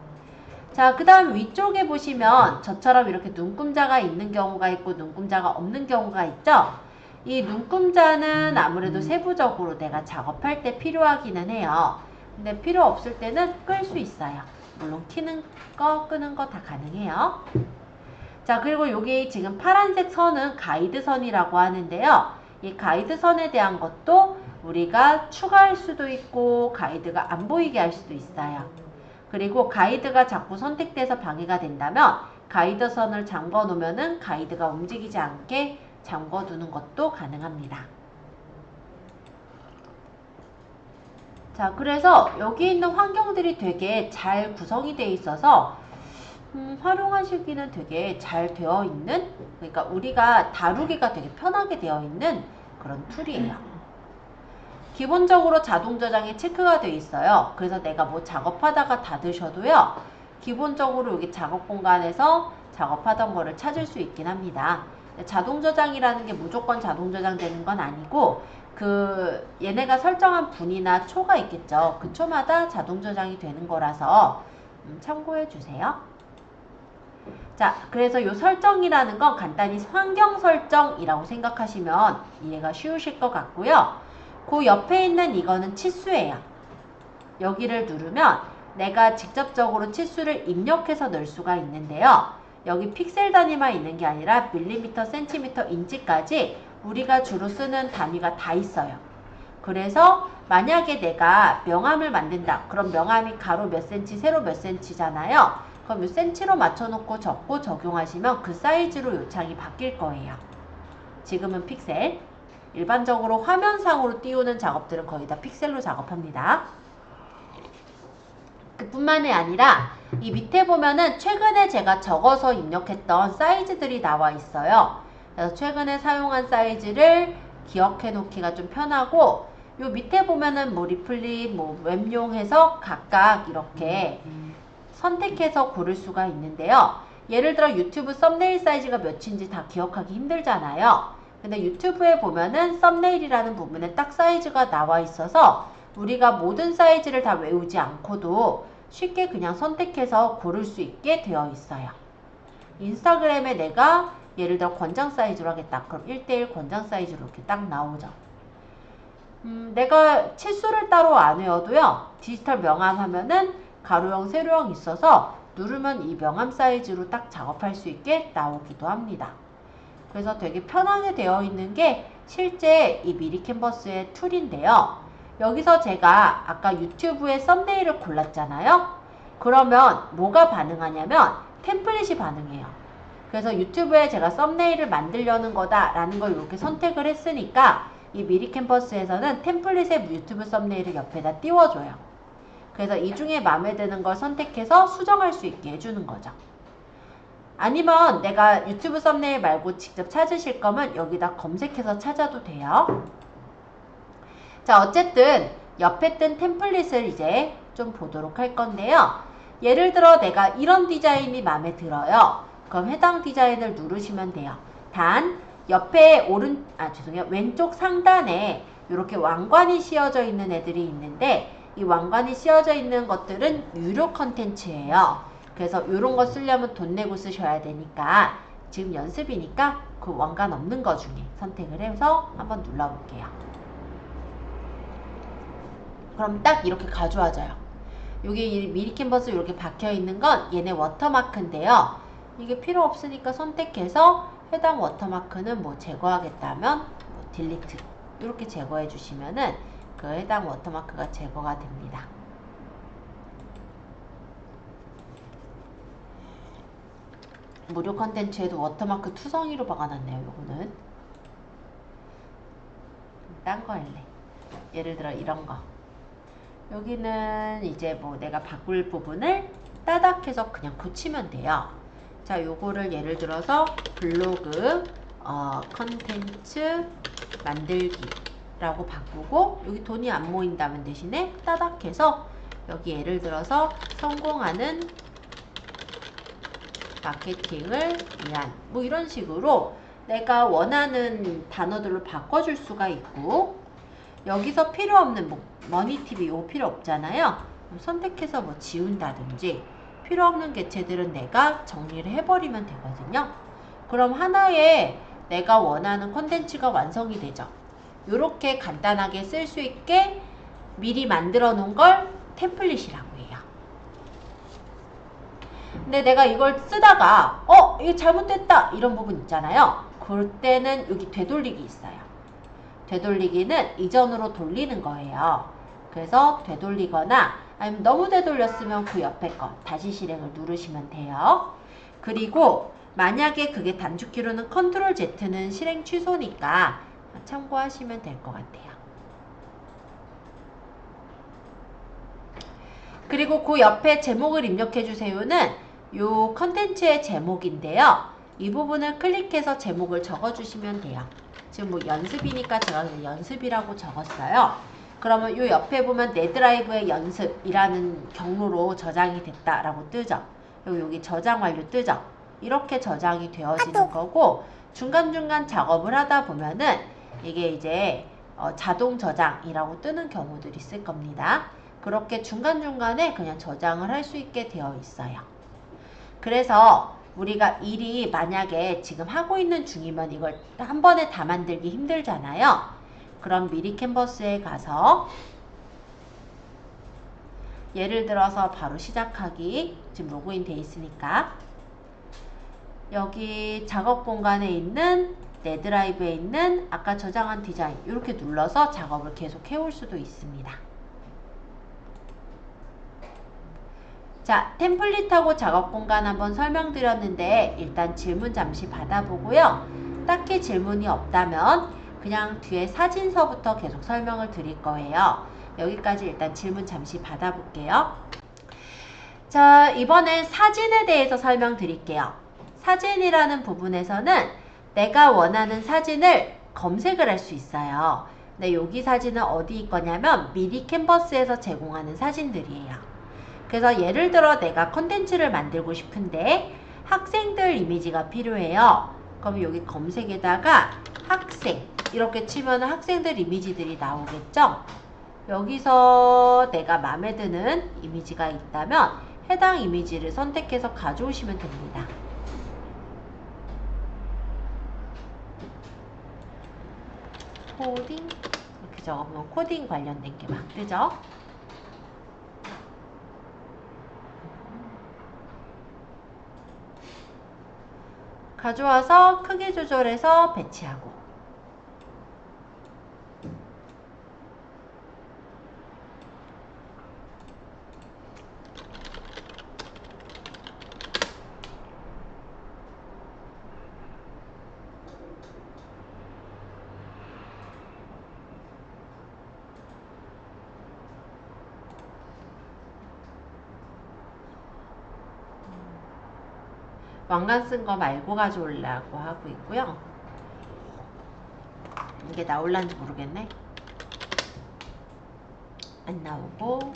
A: 자, 그 다음 위쪽에 보시면 저처럼 이렇게 눈금자가 있는 경우가 있고 눈금자가 없는 경우가 있죠. 이 눈금자는 아무래도 세부적으로 내가 작업할 때 필요하기는 해요. 근데 필요 없을 때는 끌 수 있어요. 물론 켜는 거 끄는 거 다 가능해요. 자, 그리고 여기 지금 파란색 선은 가이드선이라고 하는데요. 이 가이드선에 대한 것도 우리가 추가할 수도 있고 가이드가 안 보이게 할 수도 있어요. 그리고 가이드가 자꾸 선택돼서 방해가 된다면 가이드선을 잠궈 놓으면은 가이드가 움직이지 않게 잠궈 두는 것도 가능합니다. 자, 그래서 여기 있는 환경들이 되게 잘 구성이 되어 있어서 활용하시기는 되게 잘 되어 있는, 그러니까 우리가 다루기가 되게 편하게 되어 있는 그런 툴이에요. 기본적으로 자동 저장이 체크가 되어 있어요. 그래서 내가 뭐 작업하다가 닫으셔도요, 기본적으로 여기 작업 공간에서 작업하던 거를 찾을 수 있긴 합니다. 자동 저장이라는 게 무조건 자동 저장되는 건 아니고 얘네가 설정한 분이나 초가 있겠죠. 그 초마다 자동 저장이 되는 거라서 참고해 주세요. 자, 그래서 이 설정이라는 건 간단히 환경 설정이라고 생각하시면 이해가 쉬우실 것 같고요. 그 옆에 있는 이거는 치수예요. 여기를 누르면 내가 직접적으로 치수를 입력해서 넣을 수가 있는데요. 여기 픽셀 단위만 있는 게 아니라 밀리미터, 센티미터, 인치까지 우리가 주로 쓰는 단위가 다 있어요. 그래서 만약에 내가 명암을 만든다. 그럼 명암이 가로 몇 센치, 세로 몇 센치잖아요. 그럼 몇 센치로 맞춰놓고 적고 적용하시면 그 사이즈로 요창이 바뀔 거예요. 지금은 픽셀. 일반적으로 화면상으로 띄우는 작업들은 거의 다 픽셀로 작업합니다. 그뿐만이 아니라 이 밑에 보면은 최근에 제가 적어서 입력했던 사이즈들이 나와 있어요. 그래서 최근에 사용한 사이즈를 기억해 놓기가 좀 편하고 요 밑에 보면은 뭐 리플릿, 뭐 웹용해서 각각 이렇게 선택해서 고를 수가 있는데요. 예를 들어 유튜브 썸네일 사이즈가 몇인지 다 기억하기 힘들잖아요. 근데 유튜브에 보면은 썸네일이라는 부분에 딱 사이즈가 나와 있어서 우리가 모든 사이즈를 다 외우지 않고도 쉽게 그냥 선택해서 고를 수 있게 되어 있어요. 인스타그램에 내가 예를 들어 권장 사이즈로 하겠다. 그럼 1:1 권장 사이즈로 이렇게 딱 나오죠. 내가 치수를 따로 안 외워도요. 디지털 명암 하면은 가로형, 세로형 있어서 누르면 이 명암 사이즈로 딱 작업할 수 있게 나오기도 합니다. 그래서 되게 편하게 되어 있는 게 실제 이 미리 캔버스의 툴인데요. 여기서 제가 아까 유튜브에 썸네일을 골랐잖아요. 그러면 뭐가 반응하냐면 템플릿이 반응해요. 그래서 유튜브에 제가 썸네일을 만들려는 거다라는 걸 이렇게 선택을 했으니까 이 미리 캔버스에서는 템플릿의 유튜브 썸네일을 옆에다 띄워줘요. 그래서 이 중에 마음에 드는 걸 선택해서 수정할 수 있게 해주는 거죠. 아니면 내가 유튜브 썸네일 말고 직접 찾으실 거면 여기다 검색해서 찾아도 돼요. 자, 어쨌든 옆에 뜬 템플릿을 이제 좀 보도록 할 건데요. 예를 들어 내가 이런 디자인이 마음에 들어요. 그럼 해당 디자인을 누르시면 돼요. 단 옆에 왼쪽 상단에 이렇게 왕관이 씌워져 있는 애들이 있는데 이 왕관이 씌워져 있는 것들은 유료 컨텐츠예요. 그래서 이런 거 쓰려면 돈 내고 쓰셔야 되니까 지금 연습이니까 그 왕관 없는 거 중에 선택을 해서 한번 눌러볼게요. 그럼 딱 이렇게 가져와져요. 여기 미리 캔버스 이렇게 박혀 있는 건 얘네 워터마크인데요. 이게 필요 없으니까 선택해서 해당 워터마크는 뭐 제거하겠다면 뭐 딜리트 이렇게 제거해 주시면은 그 해당 워터마크가 제거가 됩니다. 무료 컨텐츠에도 워터마크 투성이로 박아놨네요. 요거는 딴 거 할래. 예를 들어 이런 거. 여기는 이제 뭐 내가 바꿀 부분을 따닥해서 그냥 붙이면 돼요. 자, 요거를 예를 들어서 블로그 컨텐츠 만들기라고 바꾸고 여기 돈이 안 모인다면 대신에 따닥해서 여기 예를 들어서 성공하는 마케팅을 위한 뭐 이런 식으로 내가 원하는 단어들로 바꿔줄 수가 있고 여기서 필요 없는 뭐 머니TV 이거 필요 없잖아요. 선택해서 뭐 지운다든지 필요 없는 개체들은 내가 정리를 해버리면 되거든요. 그럼 하나의 내가 원하는 콘텐츠가 완성이 되죠. 이렇게 간단하게 쓸 수 있게 미리 만들어 놓은 걸 템플릿이라고 해요. 근데 내가 이걸 쓰다가 이거 잘못됐다 이런 부분 있잖아요. 그때는 여기 되돌리기 있어요. 되돌리기는 이전으로 돌리는 거예요. 그래서 되돌리거나 아니면 너무 되돌렸으면 그 옆에 거 다시 실행을 누르시면 돼요. 그리고 만약에 그게 단축키로는 컨트롤 Z는 실행 취소니까 참고하시면 될 것 같아요. 그리고 그 옆에 제목을 입력해 주세요는 요 컨텐츠의 제목인데요. 이 부분을 클릭해서 제목을 적어주시면 돼요. 지금 뭐 연습이니까 제가 그냥 연습이라고 적었어요. 그러면 요 옆에 보면 내 드라이브의 연습이라는 경로로 저장이 됐다라고 뜨죠. 여기 저장 완료 뜨죠. 이렇게 저장이 되어지는 거고 중간중간 작업을 하다 보면은 이게 이제 자동 저장이라고 뜨는 경우들이 있을 겁니다. 그렇게 중간중간에 그냥 저장을 할 수 있게 되어 있어요. 그래서 우리가 일이 만약에 지금 하고 있는 중이면 이걸 한 번에 다 만들기 힘들잖아요. 그럼 미리 캔버스에 가서 예를 들어서 바로 시작하기, 지금 로그인 돼 있으니까 여기 작업 공간에 있는 내 드라이브에 있는 아까 저장한 디자인 이렇게 눌러서 작업을 계속 해올 수도 있습니다. 자, 템플릿하고 작업 공간 한번 설명드렸는데 일단 질문 잠시 받아보고요. 딱히 질문이 없다면 그냥 뒤에 사진서부터 계속 설명을 드릴 거예요. 여기까지 일단 질문 잠시 받아볼게요. 자, 이번엔 사진에 대해서 설명드릴게요. 사진이라는 부분에서는 내가 원하는 사진을 검색을 할 수 있어요. 근데 여기 사진은 어디 있거냐면 미리 캔버스에서 제공하는 사진들이에요. 그래서 예를 들어 내가 컨텐츠를 만들고 싶은데 학생들 이미지가 필요해요. 그럼 여기 검색에다가 학생 이렇게 치면 학생들 이미지들이 나오겠죠? 여기서 내가 마음에 드는 이미지가 있다면 해당 이미지를 선택해서 가져오시면 됩니다. 코딩 이렇게 적어보면 코딩 관련된 게 막 뜨죠? 가져와서 크기 조절해서 배치하고 왕관 쓴 거 말고 가져오려고 하고 있고요. 이게 나올란지 모르겠네. 안 나오고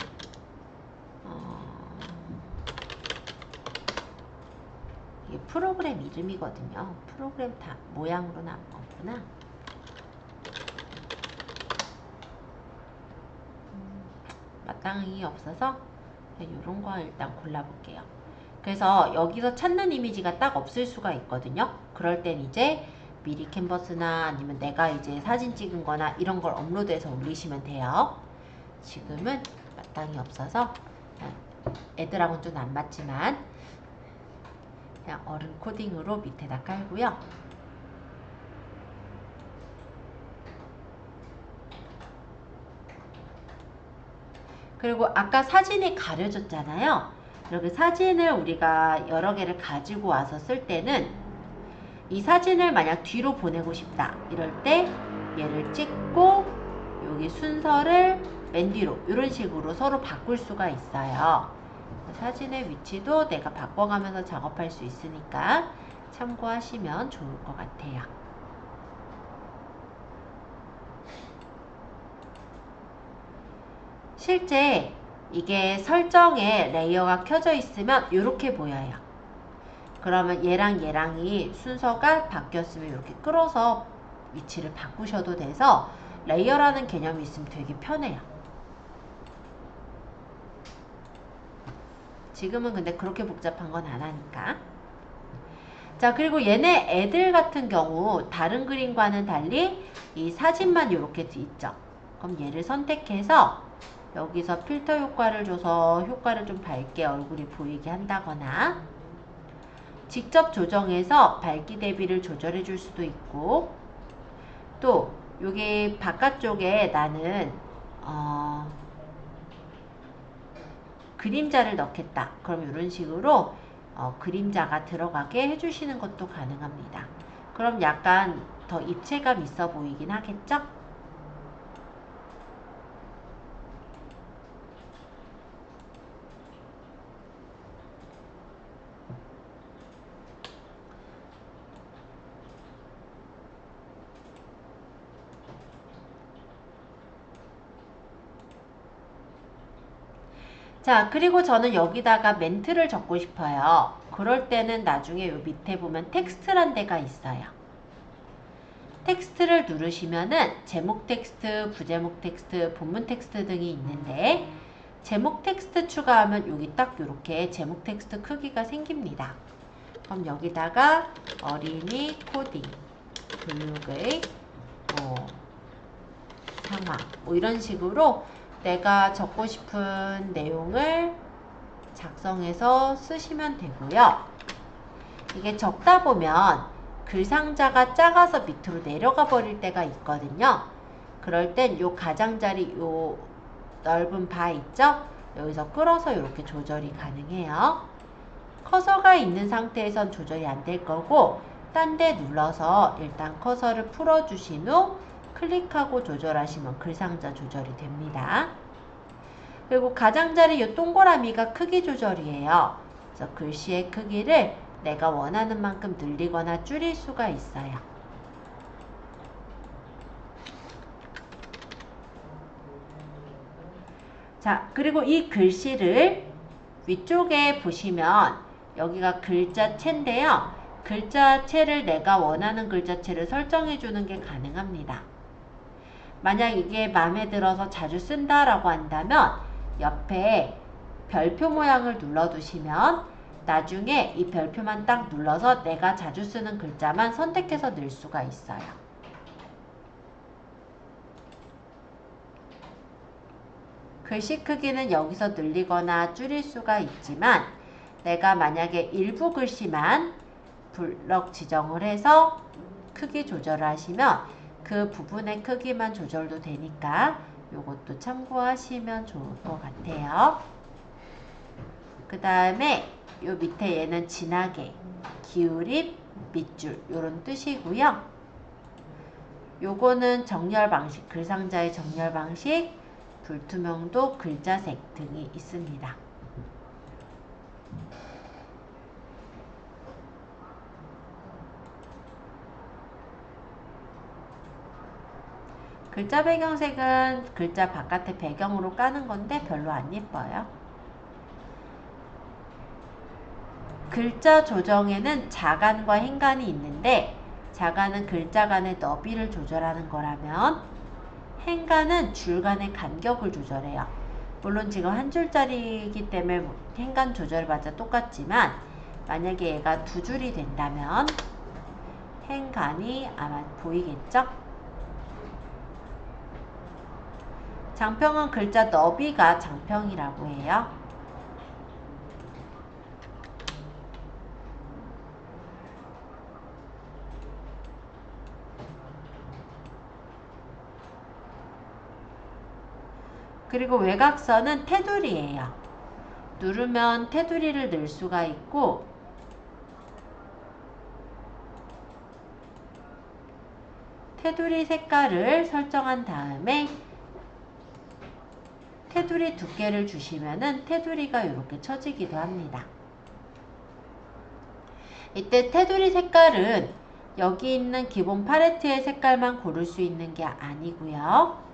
A: 이게 프로그램 이름이거든요. 프로그램 다 모양으로 나온 거구나. 마땅히 없어서 이런 거 일단 골라볼게요. 그래서 여기서 찾는 이미지가 딱 없을 수가 있거든요. 그럴 땐 이제 미리 캔버스나 아니면 내가 이제 사진 찍은 거나 이런 걸 업로드해서 올리시면 돼요. 지금은 마땅히 없어서 애들하고는 좀 안 맞지만 그냥 어른 코딩으로 밑에다 깔고요. 그리고 아까 사진이 가려졌잖아요. 이렇게 사진을 우리가 여러 개를 가지고 와서 쓸 때는 이 사진을 만약 뒤로 보내고 싶다 이럴 때 얘를 찍고 여기 순서를 맨 뒤로 이런 식으로 서로 바꿀 수가 있어요. 사진의 위치도 내가 바꿔가면서 작업할 수 있으니까 참고하시면 좋을 것 같아요. 실제 이게 설정에 레이어가 켜져 있으면 이렇게 보여요. 그러면 얘랑 얘랑이 순서가 바뀌었으면 이렇게 끌어서 위치를 바꾸셔도 돼서 레이어라는 개념이 있으면 되게 편해요. 지금은 근데 그렇게 복잡한 건 안 하니까. 자, 그리고 얘네 애들 같은 경우 다른 그림과는 달리 이 사진만 이렇게 있죠. 그럼 얘를 선택해서 여기서 필터 효과를 줘서 효과를 좀 밝게 얼굴이 보이게 한다거나 직접 조정해서 밝기 대비를 조절해 줄 수도 있고 또 여기 바깥쪽에 나는 그림자를 넣겠다. 그럼 이런 식으로 그림자가 들어가게 해주시는 것도 가능합니다. 그럼 약간 더 입체감 있어 보이긴 하겠죠? 자, 그리고 저는 여기다가 멘트를 적고 싶어요. 그럴 때는 나중에 요 밑에 보면 텍스트란 데가 있어요. 텍스트를 누르시면은 제목 텍스트, 부제목 텍스트, 본문 텍스트 등이 있는데 제목 텍스트 추가하면 여기 딱 이렇게 제목 텍스트 크기가 생깁니다. 그럼 여기다가 어린이 코딩, 블록의 상황, 뭐 이런 식으로 내가 적고 싶은 내용을 작성해서 쓰시면 되고요. 이게 적다 보면 글 상자가 작아서 밑으로 내려가 버릴 때가 있거든요. 그럴 땐 요 가장자리 요 넓은 바 있죠? 여기서 끌어서 이렇게 조절이 가능해요. 커서가 있는 상태에선 조절이 안 될 거고 딴 데 눌러서 일단 커서를 풀어주신 후 클릭하고 조절하시면 글 상자 조절이 됩니다. 그리고 가장자리 이 동그라미가 크기 조절이에요. 그래서 글씨의 크기를 내가 원하는 만큼 늘리거나 줄일 수가 있어요. 자, 그리고 이 글씨를 위쪽에 보시면 여기가 글자체인데요. 글자체를 내가 원하는 글자체를 설정해 주는 게 가능합니다. 만약 이게 마음에 들어서 자주 쓴다라고 한다면 옆에 별표 모양을 눌러두시면 나중에 이 별표만 딱 눌러서 내가 자주 쓰는 글자만 선택해서 넣을 수가 있어요. 글씨 크기는 여기서 늘리거나 줄일 수가 있지만 내가 만약에 일부 글씨만 블럭 지정을 해서 크기 조절을 하시면 그 부분의 크기만 조절도 되니까 요것도 참고하시면 좋을 것 같아요. 그 다음에 요 밑에 얘는 진하게, 기울임, 밑줄 요런 뜻이고요. 요거는 정렬 방식, 글상자의 정렬 방식, 불투명도, 글자색 등이 있습니다. 글자 배경색은 글자 바깥에 배경으로 까는 건데 별로 안 예뻐요. 글자 조정에는 자간과 행간이 있는데 자간은 글자 간의 너비를 조절하는 거라면 행간은 줄 간의 간격을 조절해요. 물론 지금 한 줄짜리이기 때문에 행간 조절마저 똑같지만 만약에 얘가 두 줄이 된다면 행간이 아마 보이겠죠? 장평은 글자 너비가 장평이라고 해요. 그리고 외곽선은 테두리예요. 누르면 테두리를 넣을 수가 있고 테두리 색깔을 설정한 다음에 테두리 두께를 주시면은 테두리가 이렇게 쳐지기도 합니다. 이때 테두리 색깔은 여기 있는 기본 팔레트의 색깔만 고를 수 있는 게 아니고요.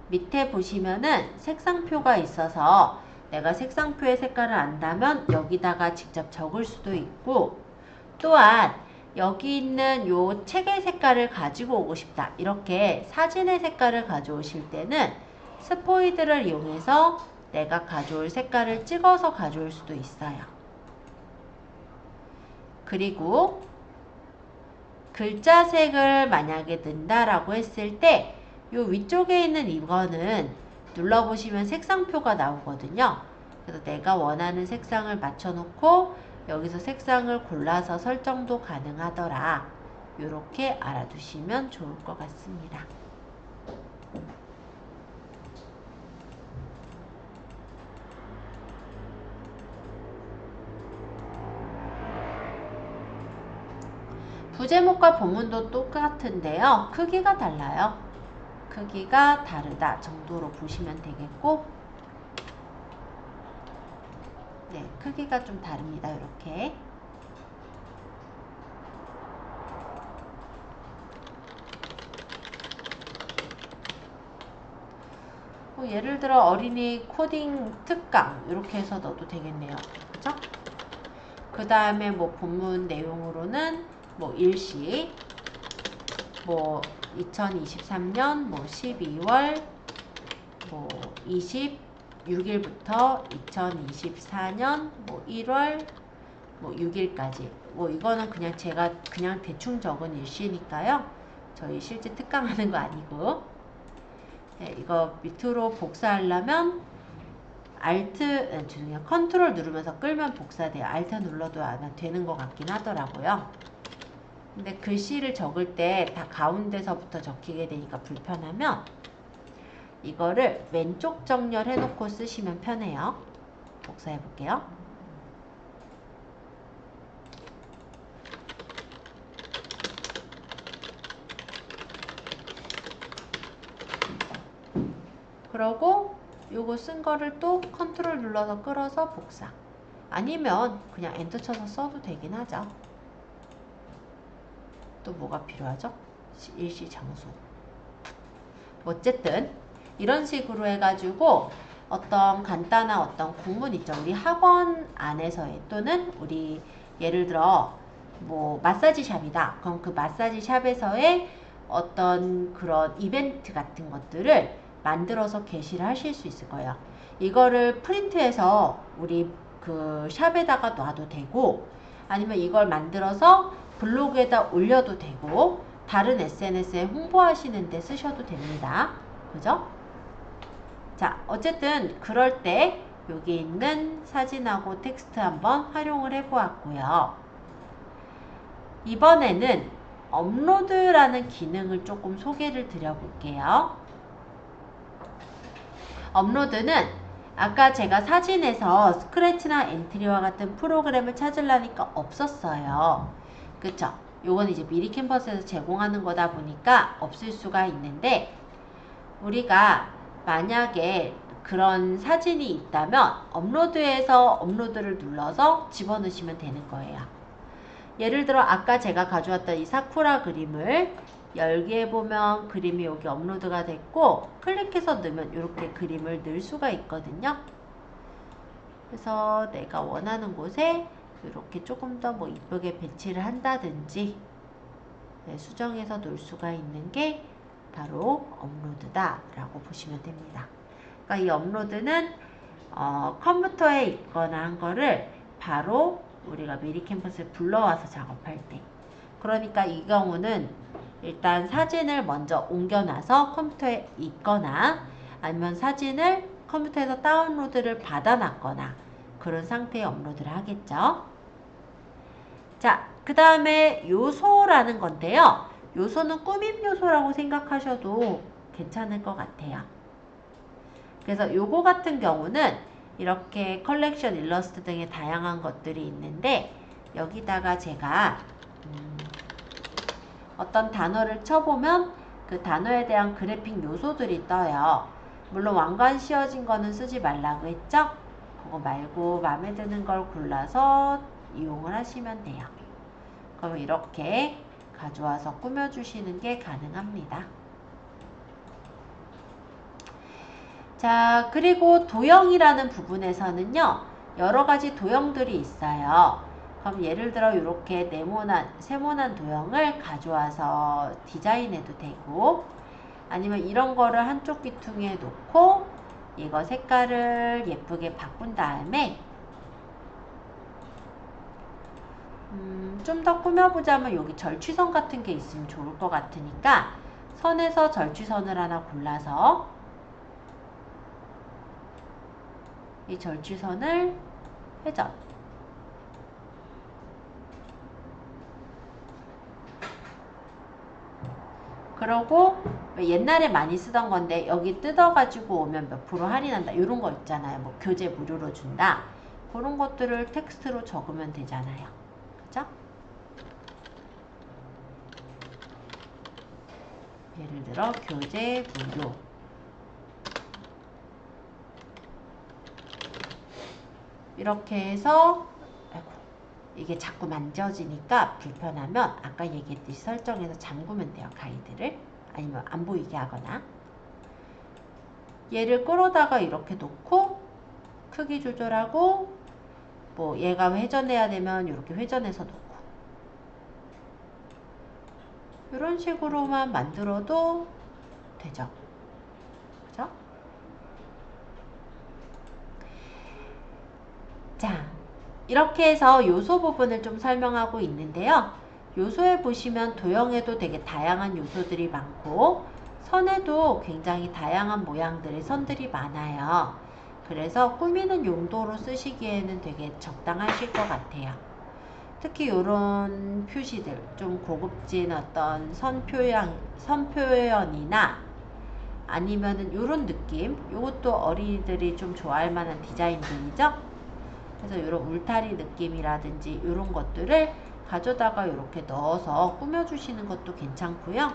A: 밑에 보시면은 색상표가 있어서 내가 색상표의 색깔을 안다면 여기다가 직접 적을 수도 있고 또한 여기 있는 요 책의 색깔을 가지고 오고 싶다. 이렇게 사진의 색깔을 가져오실 때는 스포이드를 이용해서 내가 가져올 색깔을 찍어서 가져올 수도 있어요. 그리고 글자색을 만약에 넣는다라고 했을 때 요 위쪽에 있는 이거는 눌러보시면 색상표가 나오거든요. 그래서 내가 원하는 색상을 맞춰놓고 여기서 색상을 골라서 설정도 가능하더라. 이렇게 알아두시면 좋을 것 같습니다. 부제목과 본문도 똑같은데요. 크기가 달라요. 크기가 다르다 정도로 보시면 되겠고 네, 크기가 좀 다릅니다. 이렇게 예를 들어 어린이 코딩 특강 이렇게 해서 넣어도 되겠네요. 그죠? 그 다음에 뭐 본문 내용으로는 뭐 일시 뭐 2023년 뭐 12월 뭐 26일부터 2024년 뭐 1월 뭐 6일까지 뭐 이거는 그냥 제가 그냥 대충 적은 일시니까요. 저희 실제 특강하는 거 아니고. 네, 이거 밑으로 복사하려면 죄송해요. 컨트롤 누르면서 끌면 복사돼요. 알트 눌러도 아마 되는 것 같긴 하더라고요. 근데 글씨를 적을 때 다 가운데서부터 적히게 되니까 불편하면 이거를 왼쪽 정렬 해놓고 쓰시면 편해요. 복사해 볼게요. 그러고 요거 쓴 거를 또 컨트롤 눌러서 끌어서 복사. 아니면 그냥 엔터 쳐서 써도 되긴 하죠. 또 뭐가 필요하죠? 일시 장소. 어쨌든 이런 식으로 해가지고 어떤 간단한 어떤 구문 있죠. 우리 학원 안에서의 또는 우리 예를 들어 뭐 마사지 샵이다. 그럼 그 마사지 샵에서의 어떤 그런 이벤트 같은 것들을 만들어서 게시를 하실 수 있을 거예요. 이거를 프린트해서 우리 그 샵에다가 놔도 되고 아니면 이걸 만들어서 블로그에다 올려도 되고 다른 SNS에 홍보하시는 데 쓰셔도 됩니다. 그죠? 자, 어쨌든 그럴 때 여기 있는 사진하고 텍스트 한번 활용을 해보았고요. 이번에는 업로드라는 기능을 조금 소개를 드려볼게요. 업로드는 아까 제가 사진에서 스크래치나 엔트리와 같은 프로그램을 찾으려니까 없었어요. 그쵸? 요건 이제 미리 캠퍼스에서 제공하는 거다 보니까 없을 수가 있는데 우리가 만약에 그런 사진이 있다면 업로드에서 업로드를 눌러서 집어넣으시면 되는 거예요. 예를 들어 아까 제가 가져왔던 이 사쿠라 그림을 열기해 보면 그림이 여기 업로드가 됐고 클릭해서 넣으면 이렇게 그림을 넣을 수가 있거든요. 그래서 내가 원하는 곳에 이렇게 조금 더 뭐 이쁘게 배치를 한다든지 수정해서 놓을 수가 있는 게 바로 업로드다 라고 보시면 됩니다. 그러니까 이 업로드는 컴퓨터에 있거나 한 거를 바로 우리가 미리 캠퍼스에 불러와서 작업할 때 그러니까 이 경우는 일단 사진을 먼저 옮겨놔서 컴퓨터에 있거나 아니면 사진을 컴퓨터에서 다운로드를 받아놨거나 그런 상태의 업로드를 하겠죠. 자, 그 다음에 요소라는 건데요. 요소는 꾸밈 요소라고 생각하셔도 괜찮을 것 같아요. 그래서 요거 같은 경우는 이렇게 컬렉션 일러스트 등의 다양한 것들이 있는데 여기다가 제가 어떤 단어를 쳐보면 그 단어에 대한 그래픽 요소들이 떠요. 물론 왕관 씌워진 거는 쓰지 말라고 했죠? 그거 말고 마음에 드는 걸 골라서 이용을 하시면 돼요. 그럼 이렇게 가져와서 꾸며주시는 게 가능합니다. 자, 그리고 도형이라는 부분에서는요, 여러 가지 도형들이 있어요. 그럼 예를 들어 이렇게 세모난 도형을 가져와서 디자인해도 되고, 아니면 이런 거를 한쪽 귀퉁이에 놓고, 이거 색깔을 예쁘게 바꾼 다음에, 좀 더 꾸며보자면 여기 절취선 같은 게 있으면 좋을 것 같으니까, 선에서 절취선을 하나 골라서, 이 절취선을 회전. 그러고 옛날에 많이 쓰던 건데 여기 뜯어가지고 오면 몇 프로 할인한다 이런 거 있잖아요. 뭐 교재 무료로 준다. 그런 것들을 텍스트로 적으면 되잖아요. 그죠? 예를 들어 교재 무료. 이렇게 해서 이게 자꾸 만져지니까 불편하면 아까 얘기했듯이 설정해서 잠그면 돼요. 가이드를. 아니면 안 보이게 하거나. 얘를 끌어다가 이렇게 놓고 크기 조절하고 뭐 얘가 회전해야 되면 이렇게 회전해서 놓고 이런 식으로만 만들어도 되죠. 그죠? 자, 이렇게 해서 요소 부분을 좀 설명하고 있는데요. 요소에 보시면 도형에도 되게 다양한 요소들이 많고 선에도 굉장히 다양한 모양들의 선들이 많아요. 그래서 꾸미는 용도로 쓰시기에는 되게 적당하실 것 같아요. 특히 이런 표시들, 좀 고급진 어떤 선 표현이나 아니면은 이런 느낌, 이것도 어린이들이 좀 좋아할 만한 디자인들이죠. 그래서 이런 울타리 느낌이라든지 이런 것들을 가져다가 이렇게 넣어서 꾸며주시는 것도 괜찮고요.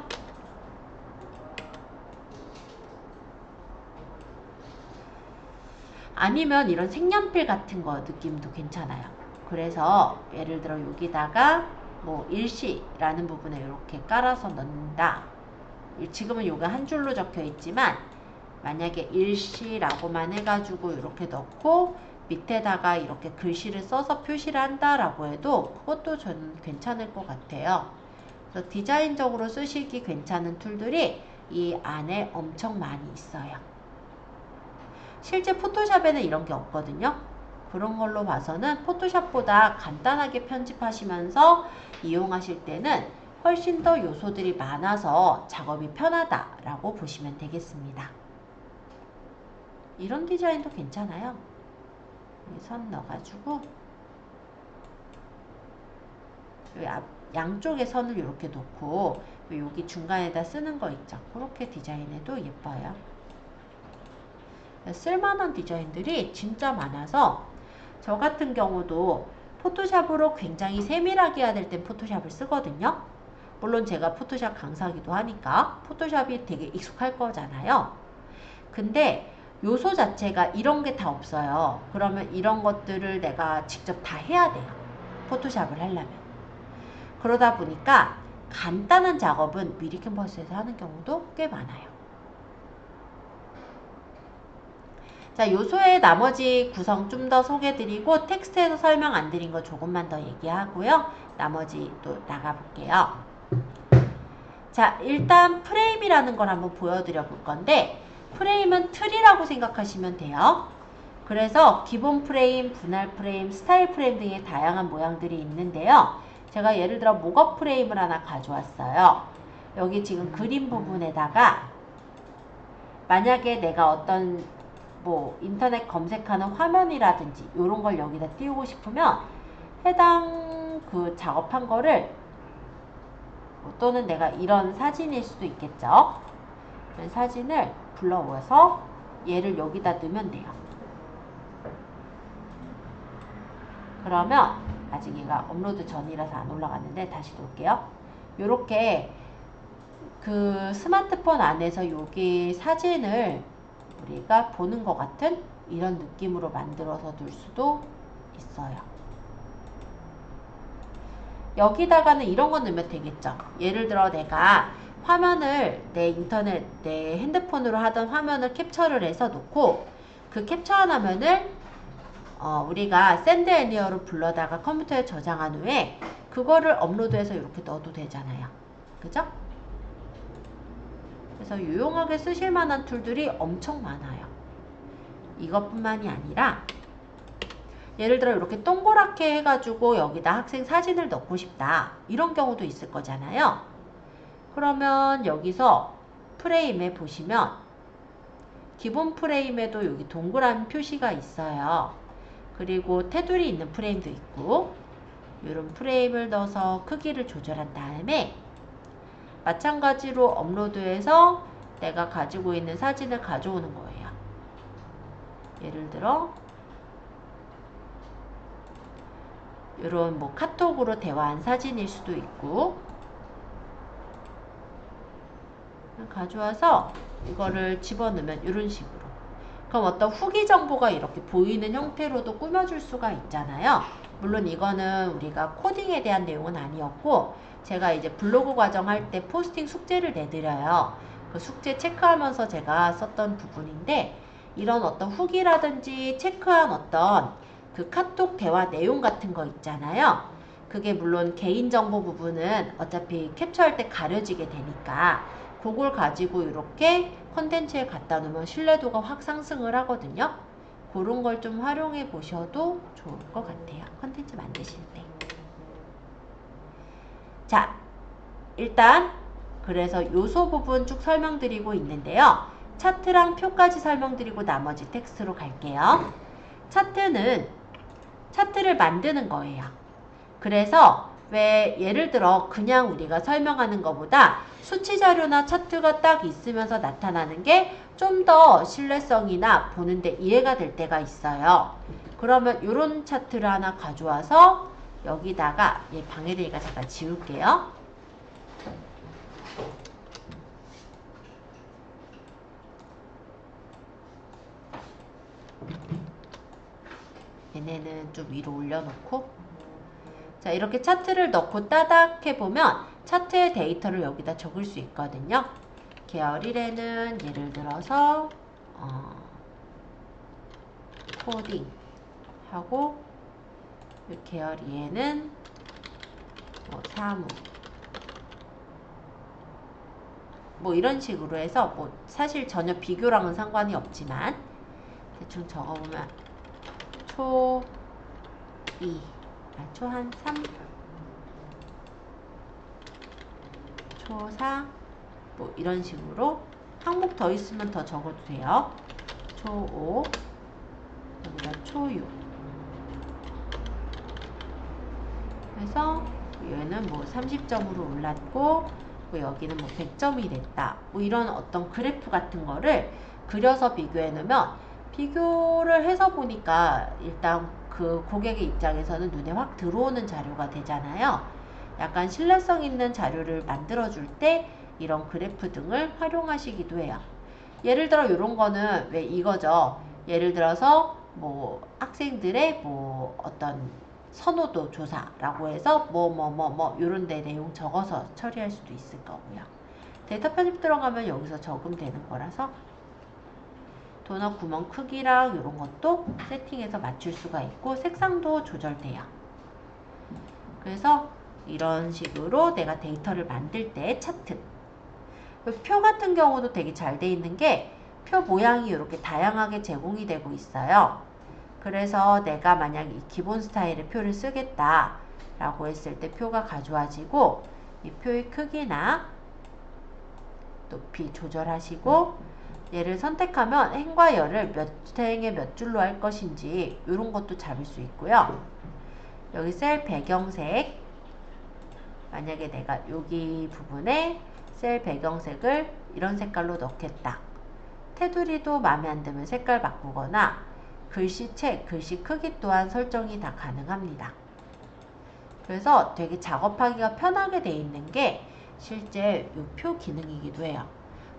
A: 아니면 이런 색연필 같은 거 느낌도 괜찮아요. 그래서 예를 들어 여기다가 뭐 일시라는 부분에 이렇게 깔아서 넣는다. 지금은 요게 한 줄로 적혀 있지만 만약에 일시라고만 해가지고 이렇게 넣고 밑에다가 이렇게 글씨를 써서 표시를 한다라고 해도 그것도 저는 괜찮을 것 같아요. 그래서 디자인적으로 쓰시기 괜찮은 툴들이 이 안에 엄청 많이 있어요. 실제 포토샵에는 이런 게 없거든요. 그런 걸로 봐서는 포토샵보다 간단하게 편집하시면서 이용하실 때는 훨씬 더 요소들이 많아서 작업이 편하다라고 보시면 되겠습니다. 이런 디자인도 괜찮아요. 선 넣어가지고 양쪽에 선을 이렇게 놓고 여기 중간에다 쓰는 거 있죠. 그렇게 디자인해도 예뻐요. 쓸만한 디자인들이 진짜 많아서 저 같은 경우도 포토샵으로 굉장히 세밀하게 해야 될 땐 포토샵을 쓰거든요. 물론 제가 포토샵 강사기도 하니까 포토샵이 되게 익숙할 거잖아요. 근데 요소 자체가 이런 게 다 없어요. 그러면 이런 것들을 내가 직접 다 해야 돼요. 포토샵을 하려면. 그러다 보니까 간단한 작업은 미리 캔버스에서 하는 경우도 꽤 많아요. 자, 요소의 나머지 구성 좀 더 소개드리고 텍스트에서 설명 안 드린 거 조금만 더 얘기하고요. 나머지 또 나가볼게요. 자, 일단 프레임이라는 걸 한번 보여드려 볼 건데 프레임은 틀이라고 생각하시면 돼요. 그래서 기본 프레임, 분할 프레임, 스타일 프레임 등의 다양한 모양들이 있는데요. 제가 예를 들어 목업 프레임을 하나 가져왔어요. 여기 지금 그림 부분에다가 만약에 내가 어떤 뭐 인터넷 검색하는 화면이라든지 이런 걸 여기다 띄우고 싶으면 해당 그 작업한 거를 또는 내가 이런 사진일 수도 있겠죠. 그런 사진을 불러와서 얘를 여기다 넣으면 돼요. 그러면 아직 얘가 업로드 전이라서 안 올라갔는데 다시 놓을게요. 요렇게 그 스마트폰 안에서 여기 사진을 우리가 보는 것 같은 이런 느낌으로 만들어서 둘 수도 있어요. 여기다가는 이런 거 넣으면 되겠죠. 예를 들어 내가 화면을 내 핸드폰으로 하던 화면을 캡처를 해서 놓고 그 캡처한 화면을 우리가 샌드 애니어로 불러다가 컴퓨터에 저장한 후에 그거를 업로드해서 이렇게 넣어도 되잖아요. 그죠? 그래서 유용하게 쓰실 만한 툴들이 엄청 많아요. 이것뿐만이 아니라 예를 들어 이렇게 동그랗게 해가지고 여기다 학생 사진을 넣고 싶다. 이런 경우도 있을 거잖아요. 그러면 여기서 프레임에 보시면 기본 프레임에도 여기 동그란 표시가 있어요. 그리고 테두리 있는 프레임도 있고 이런 프레임을 넣어서 크기를 조절한 다음에 마찬가지로 업로드해서 내가 가지고 있는 사진을 가져오는 거예요. 예를 들어 이런 뭐 카톡으로 대화한 사진일 수도 있고 가져와서 이거를 집어넣으면 이런 식으로 그럼 어떤 후기 정보가 이렇게 보이는 형태로도 꾸며줄 수가 있잖아요. 물론 이거는 우리가 코딩에 대한 내용은 아니었고 제가 이제 블로그 과정 할 때 포스팅 숙제를 내드려요. 그 숙제 체크하면서 제가 썼던 부분인데 이런 어떤 후기라든지 체크한 어떤 그 카톡 대화 내용 같은 거 있잖아요. 그게 물론 개인정보 부분은 어차피 캡처할 때 가려지게 되니까 그걸 가지고 이렇게 컨텐츠에 갖다 놓으면 신뢰도가 확 상승을 하거든요. 그런 걸 좀 활용해 보셔도 좋을 것 같아요. 컨텐츠 만드실 때. 자, 일단 그래서 요소 부분 쭉 설명드리고 있는데요. 차트랑 표까지 설명드리고 나머지 텍스트로 갈게요. 차트를 만드는 거예요. 그래서 왜 예를 들어 그냥 우리가 설명하는 것보다 수치 자료나 차트가 딱 있으면서 나타나는 게 좀 더 신뢰성이나 보는데 이해가 될 때가 있어요. 그러면 이런 차트를 하나 가져와서 여기다가 얘 방해되니까 잠깐 지울게요. 얘네는 좀 위로 올려놓고, 자, 이렇게 차트를 넣고 따닥 해보면 차트의 데이터를 여기다 적을 수 있거든요. 계열 1에는 예를 들어서 코딩 하고, 계열 2에는 사무 뭐 이런 식으로 해서 뭐 사실 전혀 비교랑은 상관이 없지만 대충 적어보면 초 2, 초 한 3, 초 4, 뭐 이런 식으로 항목 더 있으면 더 적어도 돼요. 초 5, 여기다 초 6. 그래서 얘는 뭐 30점으로 올랐고, 뭐 여기는 뭐 100점이 됐다. 뭐 이런 어떤 그래프 같은 거를 그려서 비교해 놓으면 비교를 해서 보니까 일단 그 고객의 입장에서는 눈에 확 들어오는 자료가 되잖아요. 약간 신뢰성 있는 자료를 만들어 줄 때 이런 그래프 등을 활용하시기도 해요. 예를 들어 이런 거는 왜 이거죠. 예를 들어서 뭐 학생들의 뭐 어떤 선호도 조사라고 해서 뭐 이런 데 내용 적어서 처리할 수도 있을 거고요. 데이터 편집 들어가면 여기서 적으면 되는 거라서 도넛 구멍 크기랑 이런 것도 세팅해서 맞출 수가 있고 색상도 조절돼요. 그래서 이런 식으로 내가 데이터를 만들 때 차트, 표 같은 경우도 되게 잘 돼 있는 게 표 모양이 이렇게 다양하게 제공이 되고 있어요. 그래서 내가 만약 이 기본 스타일의 표를 쓰겠다 라고 했을 때 표가 가져와지고 이 표의 크기나 높이 조절하시고 얘를 선택하면 행과 열을 몇 행에 몇 줄로 할 것인지 이런 것도 잡을 수 있고요. 여기 셀 배경색, 만약에 내가 여기 부분에 셀 배경색을 이런 색깔로 넣겠다. 테두리도 마음에 안 들면 색깔 바꾸거나 글씨체, 글씨 크기 또한 설정이 다 가능합니다. 그래서 되게 작업하기가 편하게 돼 있는 게 실제 이 표 기능이기도 해요.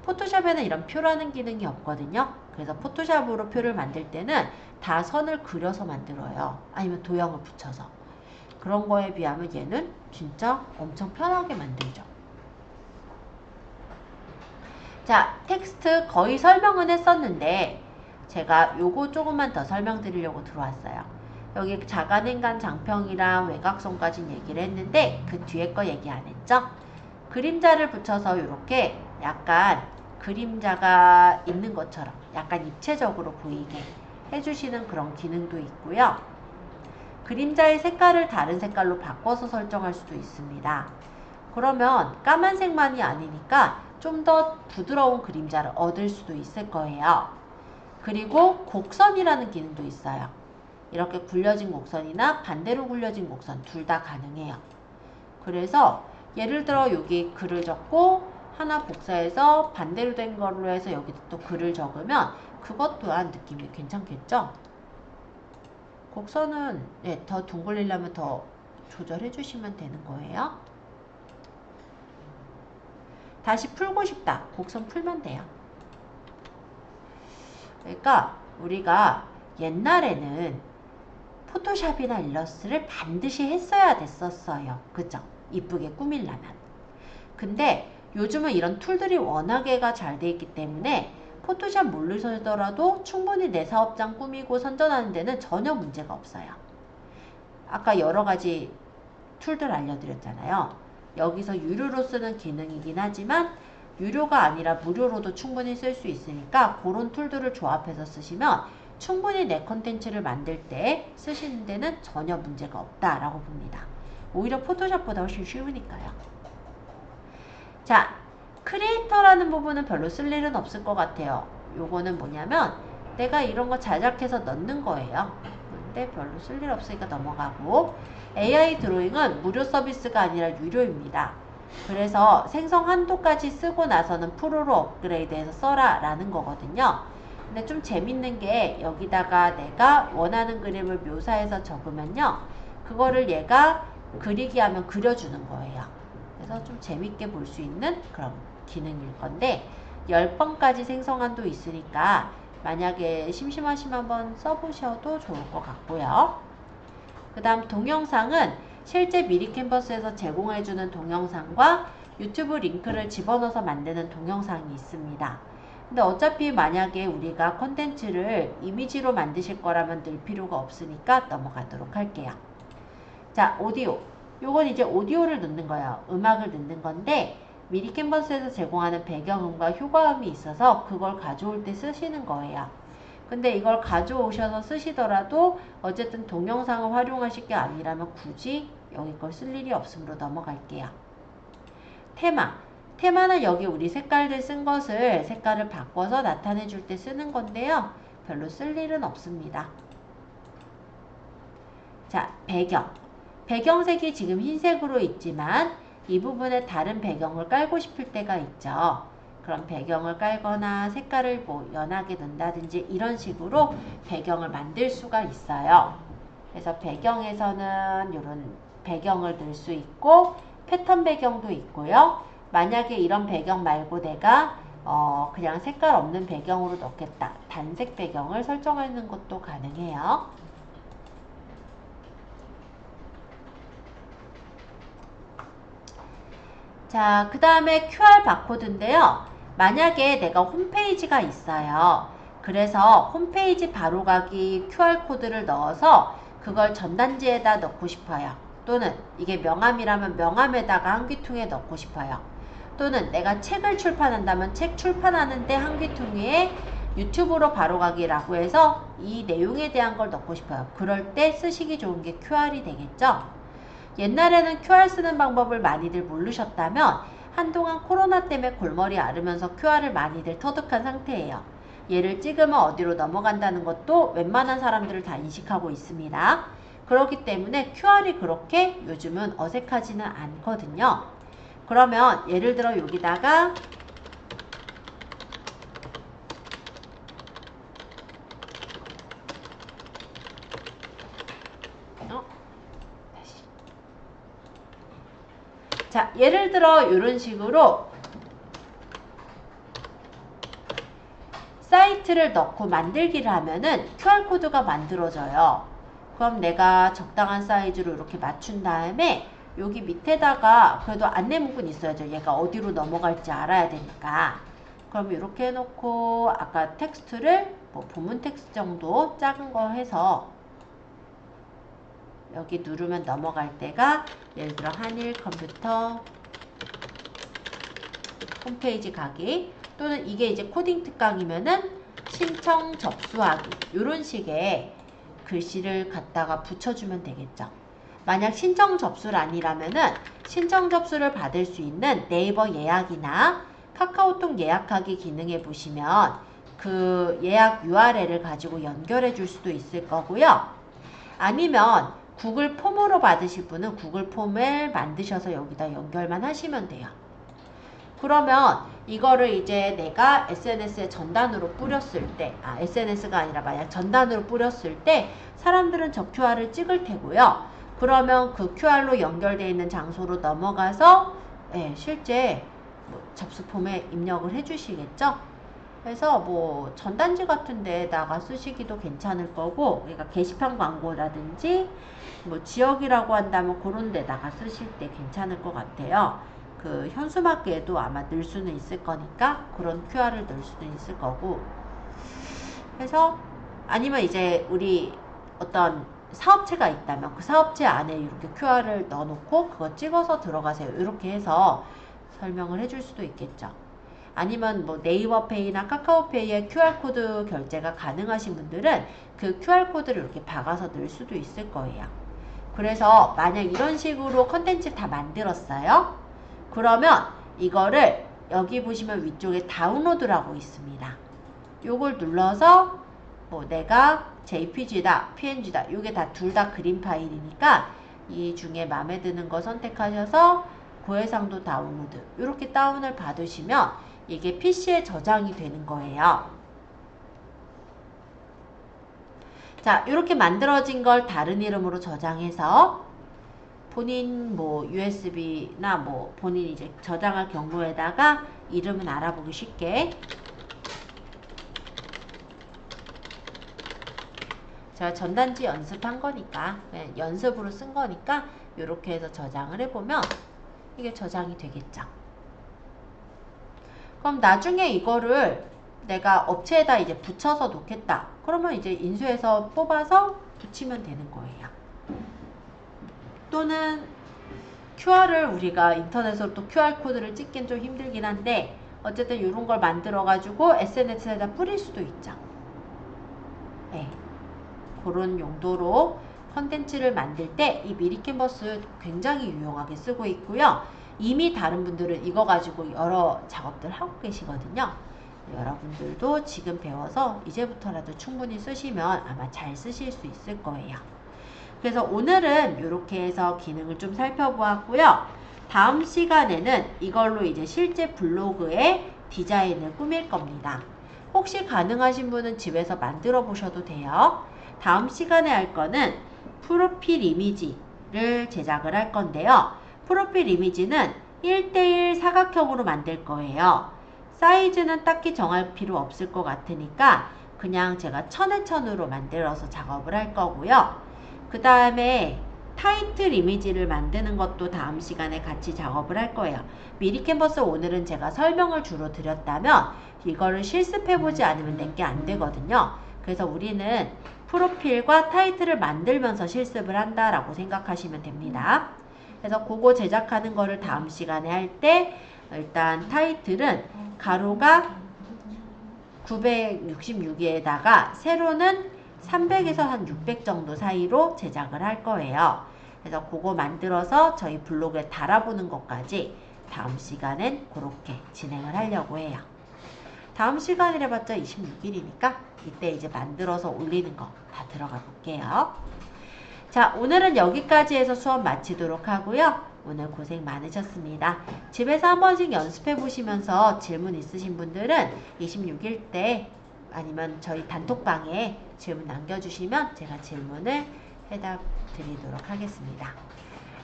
A: 포토샵에는 이런 표라는 기능이 없거든요. 그래서 포토샵으로 표를 만들 때는 다 선을 그려서 만들어요. 아니면 도형을 붙여서. 그런 거에 비하면 얘는 진짜 엄청 편하게 만들죠. 자, 텍스트 거의 설명은 했었는데 제가 요거 조금만 더 설명드리려고 들어왔어요. 여기 자간행간 장평이랑 외곽선까지 얘기를 했는데 그 뒤에 거 얘기 안 했죠? 그림자를 붙여서 이렇게 약간 그림자가 있는 것처럼 약간 입체적으로 보이게 해주시는 그런 기능도 있고요. 그림자의 색깔을 다른 색깔로 바꿔서 설정할 수도 있습니다. 그러면 까만색만이 아니니까 좀 더 부드러운 그림자를 얻을 수도 있을 거예요. 그리고 곡선이라는 기능도 있어요. 이렇게 굴려진 곡선이나 반대로 굴려진 곡선 둘 다 가능해요. 그래서 예를 들어 여기 글을 적고 하나 복사해서 반대로 된 걸로 해서 여기 또 글을 적으면 그것 또한 느낌이 괜찮겠죠? 곡선은 더 둥글리려면 더 조절해 주시면 되는 거예요. 다시 풀고 싶다. 곡선 풀면 돼요. 그러니까 우리가 옛날에는 포토샵이나 일러스트를 반드시 했어야 됐었어요. 그죠? 이쁘게 꾸밀려면. 근데 요즘은 이런 툴들이 워낙에가 잘 돼 있기 때문에 포토샵 모르시더라도 충분히 내 사업장 꾸미고 선전하는 데는 전혀 문제가 없어요. 아까 여러 가지 툴들 알려드렸잖아요. 여기서 유료로 쓰는 기능이긴 하지만 유료가 아니라 무료로도 충분히 쓸 수 있으니까 그런 툴들을 조합해서 쓰시면 충분히 내 컨텐츠를 만들 때 쓰시는 데는 전혀 문제가 없다라고 봅니다. 오히려 포토샵보다 훨씬 쉬우니까요. 자, 크리에이터라는 부분은 별로 쓸 일은 없을 것 같아요. 요거는 뭐냐면 내가 이런 거 제작해서 넣는 거예요. 근데 별로 쓸 일 없으니까 넘어가고, AI 드로잉은 무료 서비스가 아니라 유료입니다. 그래서 생성 한도까지 쓰고 나서는 프로로 업그레이드해서 써라 라는 거거든요. 근데 좀 재밌는 게 여기다가 내가 원하는 그림을 묘사해서 적으면요, 그거를 얘가 그리기 하면 그려주는 거예요. 그래서 좀 재밌게 볼 수 있는 그런 기능일 건데, 10번까지 생성 한도 있으니까 만약에 심심하시면 한번 써보셔도 좋을 것 같고요. 그 다음 동영상은 실제 미리 캔버스에서 제공해주는 동영상과 유튜브 링크를 집어넣어서 만드는 동영상이 있습니다. 근데 어차피 만약에 우리가 콘텐츠를 이미지로 만드실 거라면 늘 필요가 없으니까 넘어가도록 할게요. 자, 오디오. 요건 이제 오디오를 넣는 거예요. 음악을 넣는 건데 미리 캔버스에서 제공하는 배경음과 효과음이 있어서 그걸 가져올 때 쓰시는 거예요. 근데 이걸 가져오셔서 쓰시더라도 어쨌든 동영상을 활용하실 게 아니라면 굳이 여기 걸 쓸 일이 없으므로 넘어갈게요. 테마. 테마는 여기 우리 색깔들 쓴 것을 색깔을 바꿔서 나타내 줄 때 쓰는 건데요. 별로 쓸 일은 없습니다. 자, 배경. 배경색이 지금 흰색으로 있지만 이 부분에 다른 배경을 깔고 싶을 때가 있죠. 그럼 배경을 깔거나 색깔을 뭐 연하게 넣는다든지 이런 식으로 배경을 만들 수가 있어요. 그래서 배경에서는 이런 배경을 넣을 수 있고 패턴 배경도 있고요. 만약에 이런 배경 말고 내가 그냥 색깔 없는 배경으로 넣겠다. 단색 배경을 설정하는 것도 가능해요. 자, 그 다음에 QR 바코드인데요. 만약에 내가 홈페이지가 있어요. 그래서 홈페이지 바로가기 QR코드를 넣어서 그걸 전단지에다 넣고 싶어요. 또는 이게 명함이라면 명함에다가 한귀퉁에 넣고 싶어요. 또는 내가 책을 출판한다면 책 출판하는데 한귀퉁에 유튜브로 바로가기라고 해서 이 내용에 대한 걸 넣고 싶어요. 그럴 때 쓰시기 좋은 게 QR이 되겠죠? 옛날에는 QR 쓰는 방법을 많이들 모르셨다면 한동안 코로나 때문에 골머리 앓으면서 QR을 많이들 터득한 상태예요. 얘를 찍으면 어디로 넘어간다는 것도 웬만한 사람들을 다 인식하고 있습니다. 그렇기 때문에 QR이 그렇게 요즘은 어색하지는 않거든요. 그러면 예를 들어 여기다가 자, 예를 들어 이런 식으로 사이트를 넣고 만들기를 하면은 QR코드가 만들어져요. 그럼 내가 적당한 사이즈로 이렇게 맞춘 다음에 여기 밑에다가 그래도 안내문구는 있어야죠. 얘가 어디로 넘어갈지 알아야 되니까. 그럼 이렇게 해놓고 아까 텍스트를 뭐 본문 텍스트 정도 작은 거 해서 여기 누르면 넘어갈 때가 예를 들어 한일 컴퓨터 홈페이지 가기, 또는 이게 이제 코딩 특강이면은 신청 접수하기, 이런 식의 글씨를 갖다가 붙여주면 되겠죠. 만약 신청 접수란이라면은 신청 접수를 받을 수 있는 네이버 예약이나 카카오톡 예약하기 기능에 보시면 그 예약 URL을 가지고 연결해 줄 수도 있을 거고요. 아니면 구글 폼으로 받으실 분은 구글 폼을 만드셔서 여기다 연결만 하시면 돼요. 그러면 이거를 이제 내가 SNS에 전단으로 뿌렸을 때, SNS가 아니라 만약 전단으로 뿌렸을 때 사람들은 저 QR을 찍을 테고요. 그러면 그 QR로 연결되어 있는 장소로 넘어가서 실제 뭐 접수 폼에 입력을 해주시겠죠. 그래서 뭐 전단지 같은 데다가 쓰시기도 괜찮을 거고, 그러니까 게시판 광고라든지 뭐 지역이라고 한다면 그런 데다가 쓰실 때 괜찮을 것 같아요. 그 현수막에도 아마 넣을 수는 있을 거니까 그런 QR을 넣을 수도 있을 거고. 그래서 아니면 이제 우리 어떤 사업체가 있다면 그 사업체 안에 이렇게 QR을 넣어놓고 그거 찍어서 들어가세요. 이렇게 해서 설명을 해줄 수도 있겠죠. 아니면 뭐 네이버페이나 카카오페이에 QR코드 결제가 가능하신 분들은 그 QR코드를 이렇게 박아서 넣을 수도 있을 거예요. 그래서 만약 이런 식으로 컨텐츠 다 만들었어요. 그러면 이거를 여기 보시면 위쪽에 다운로드라고 있습니다. 요걸 눌러서 뭐 내가 JPG다, PNG다, 요게 다 둘 다 그림 파일이니까 이 중에 마음에 드는 거 선택하셔서 고해상도 다운로드 이렇게 다운을 받으시면 이게 PC에 저장이 되는 거예요. 자, 이렇게 만들어진 걸 다른 이름으로 저장해서 본인 뭐 USB나 뭐 본인이 이제 저장할 경로에다가 이름은 알아보기 쉽게 제가 전단지 연습한 거니까 그냥 연습으로 쓴 거니까 이렇게 해서 저장을 해보면 이게 저장이 되겠죠. 그럼 나중에 이거를 내가 업체에다 이제 붙여서 놓겠다. 그러면 이제 인수해서 뽑아서 붙이면 되는 거예요. 또는 QR을 우리가 인터넷으로 또 QR코드를 찍긴 좀 힘들긴 한데 어쨌든 이런 걸 만들어 가지고 SNS에다 뿌릴 수도 있죠. 네. 그런 용도로 컨텐츠를 만들 때 이 미리 캔버스 굉장히 유용하게 쓰고 있고요. 이미 다른 분들은 이거 가지고 여러 작업들 하고 계시거든요. 여러분들도 지금 배워서 이제부터라도 충분히 쓰시면 아마 잘 쓰실 수 있을 거예요. 그래서 오늘은 이렇게 해서 기능을 좀 살펴보았고요. 다음 시간에는 이걸로 이제 실제 블로그의 디자인을 꾸밀 겁니다. 혹시 가능하신 분은 집에서 만들어 보셔도 돼요. 다음 시간에 할 거는 프로필 이미지를 제작을 할 건데요. 프로필 이미지는 1:1 사각형으로 만들 거예요. 사이즈는 딱히 정할 필요 없을 것 같으니까 그냥 제가 1000에1000으로 만들어서 작업을 할 거고요. 그 다음에 타이틀 이미지를 만드는 것도 다음 시간에 같이 작업을 할 거예요. 미리 캔버스 오늘은 제가 설명을 주로 드렸다면 이거를 실습해보지 않으면 내게 안 되거든요. 그래서 우리는 프로필과 타이틀을 만들면서 실습을 한다라고 생각하시면 됩니다. 그래서 그거 제작하는 거를 다음 시간에 할 때 일단 타이틀은 가로가 966에다가 세로는 300에서 한 600 정도 사이로 제작을 할 거예요. 그래서 그거 만들어서 저희 블로그에 달아보는 것까지 다음 시간엔 그렇게 진행을 하려고 해요. 다음 시간이라 봤자 26일이니까 이때 이제 만들어서 올리는 거 다 들어가 볼게요. 자, 오늘은 여기까지 해서 수업 마치도록 하고요. 오늘 고생 많으셨습니다. 집에서 한 번씩 연습해 보시면서 질문 있으신 분들은 26일 때 아니면 저희 단톡방에 질문 남겨주시면 제가 질문을 해답 드리도록 하겠습니다.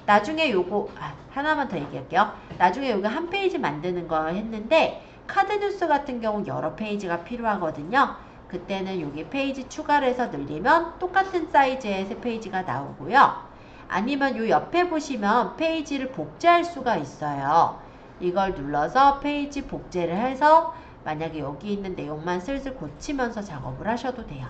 A: 나중에 요거 하나만 더 얘기할게요. 나중에 요거 한 페이지 만드는 거 했는데 카드 뉴스 같은 경우 여러 페이지가 필요하거든요. 그때는 여기 페이지 추가를 해서 늘리면 똑같은 사이즈의 새 페이지가 나오고요. 아니면 요 옆에 보시면 페이지를 복제할 수가 있어요. 이걸 눌러서 페이지 복제를 해서 만약에 여기 있는 내용만 슬슬 고치면서 작업을 하셔도 돼요.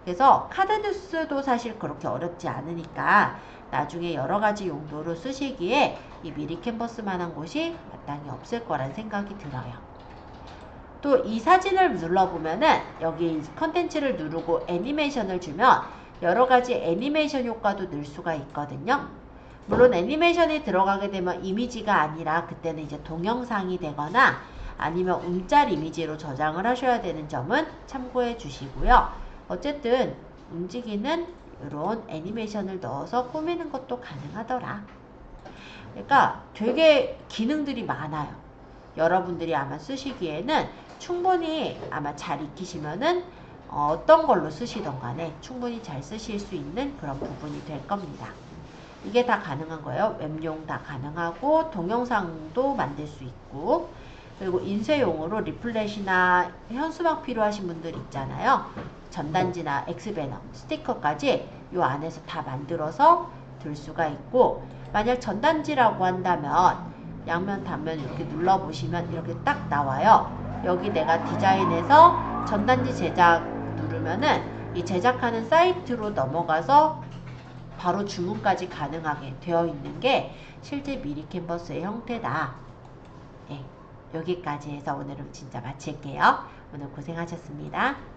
A: 그래서 카드 뉴스도 사실 그렇게 어렵지 않으니까 나중에 여러 가지 용도로 쓰시기에 이 미리 캔버스만한 곳이 마땅히 없을 거란 생각이 들어요. 또 이 사진을 눌러보면은 여기 컨텐츠를 누르고 애니메이션을 주면 여러 가지 애니메이션 효과도 넣을 수가 있거든요. 물론 애니메이션이 들어가게 되면 이미지가 아니라 그때는 이제 동영상이 되거나 아니면 움짤 이미지로 저장을 하셔야 되는 점은 참고해 주시고요. 어쨌든 움직이는 이런 애니메이션을 넣어서 꾸미는 것도 가능하더라. 그러니까 되게 기능들이 많아요. 여러분들이 아마 쓰시기에는 충분히 아마 잘 익히시면은 어떤 걸로 쓰시던 간에 충분히 잘 쓰실 수 있는 그런 부분이 될 겁니다. 이게 다 가능한 거예요. 웹용 다 가능하고 동영상도 만들 수 있고 그리고 인쇄용으로 리플렛이나 현수막 필요하신 분들 있잖아요. 전단지나 엑스배너, 스티커까지 이 안에서 다 만들어서 둘 수가 있고 만약 전단지라고 한다면 양면 단면 이렇게 눌러보시면 이렇게 딱 나와요. 여기 내가 디자인해서 전단지 제작 누르면은 이 제작하는 사이트로 넘어가서 바로 주문까지 가능하게 되어 있는 게 실제 미리 캔버스의 형태다. 네, 여기까지 해서 오늘은 진짜 마칠게요. 오늘 고생하셨습니다.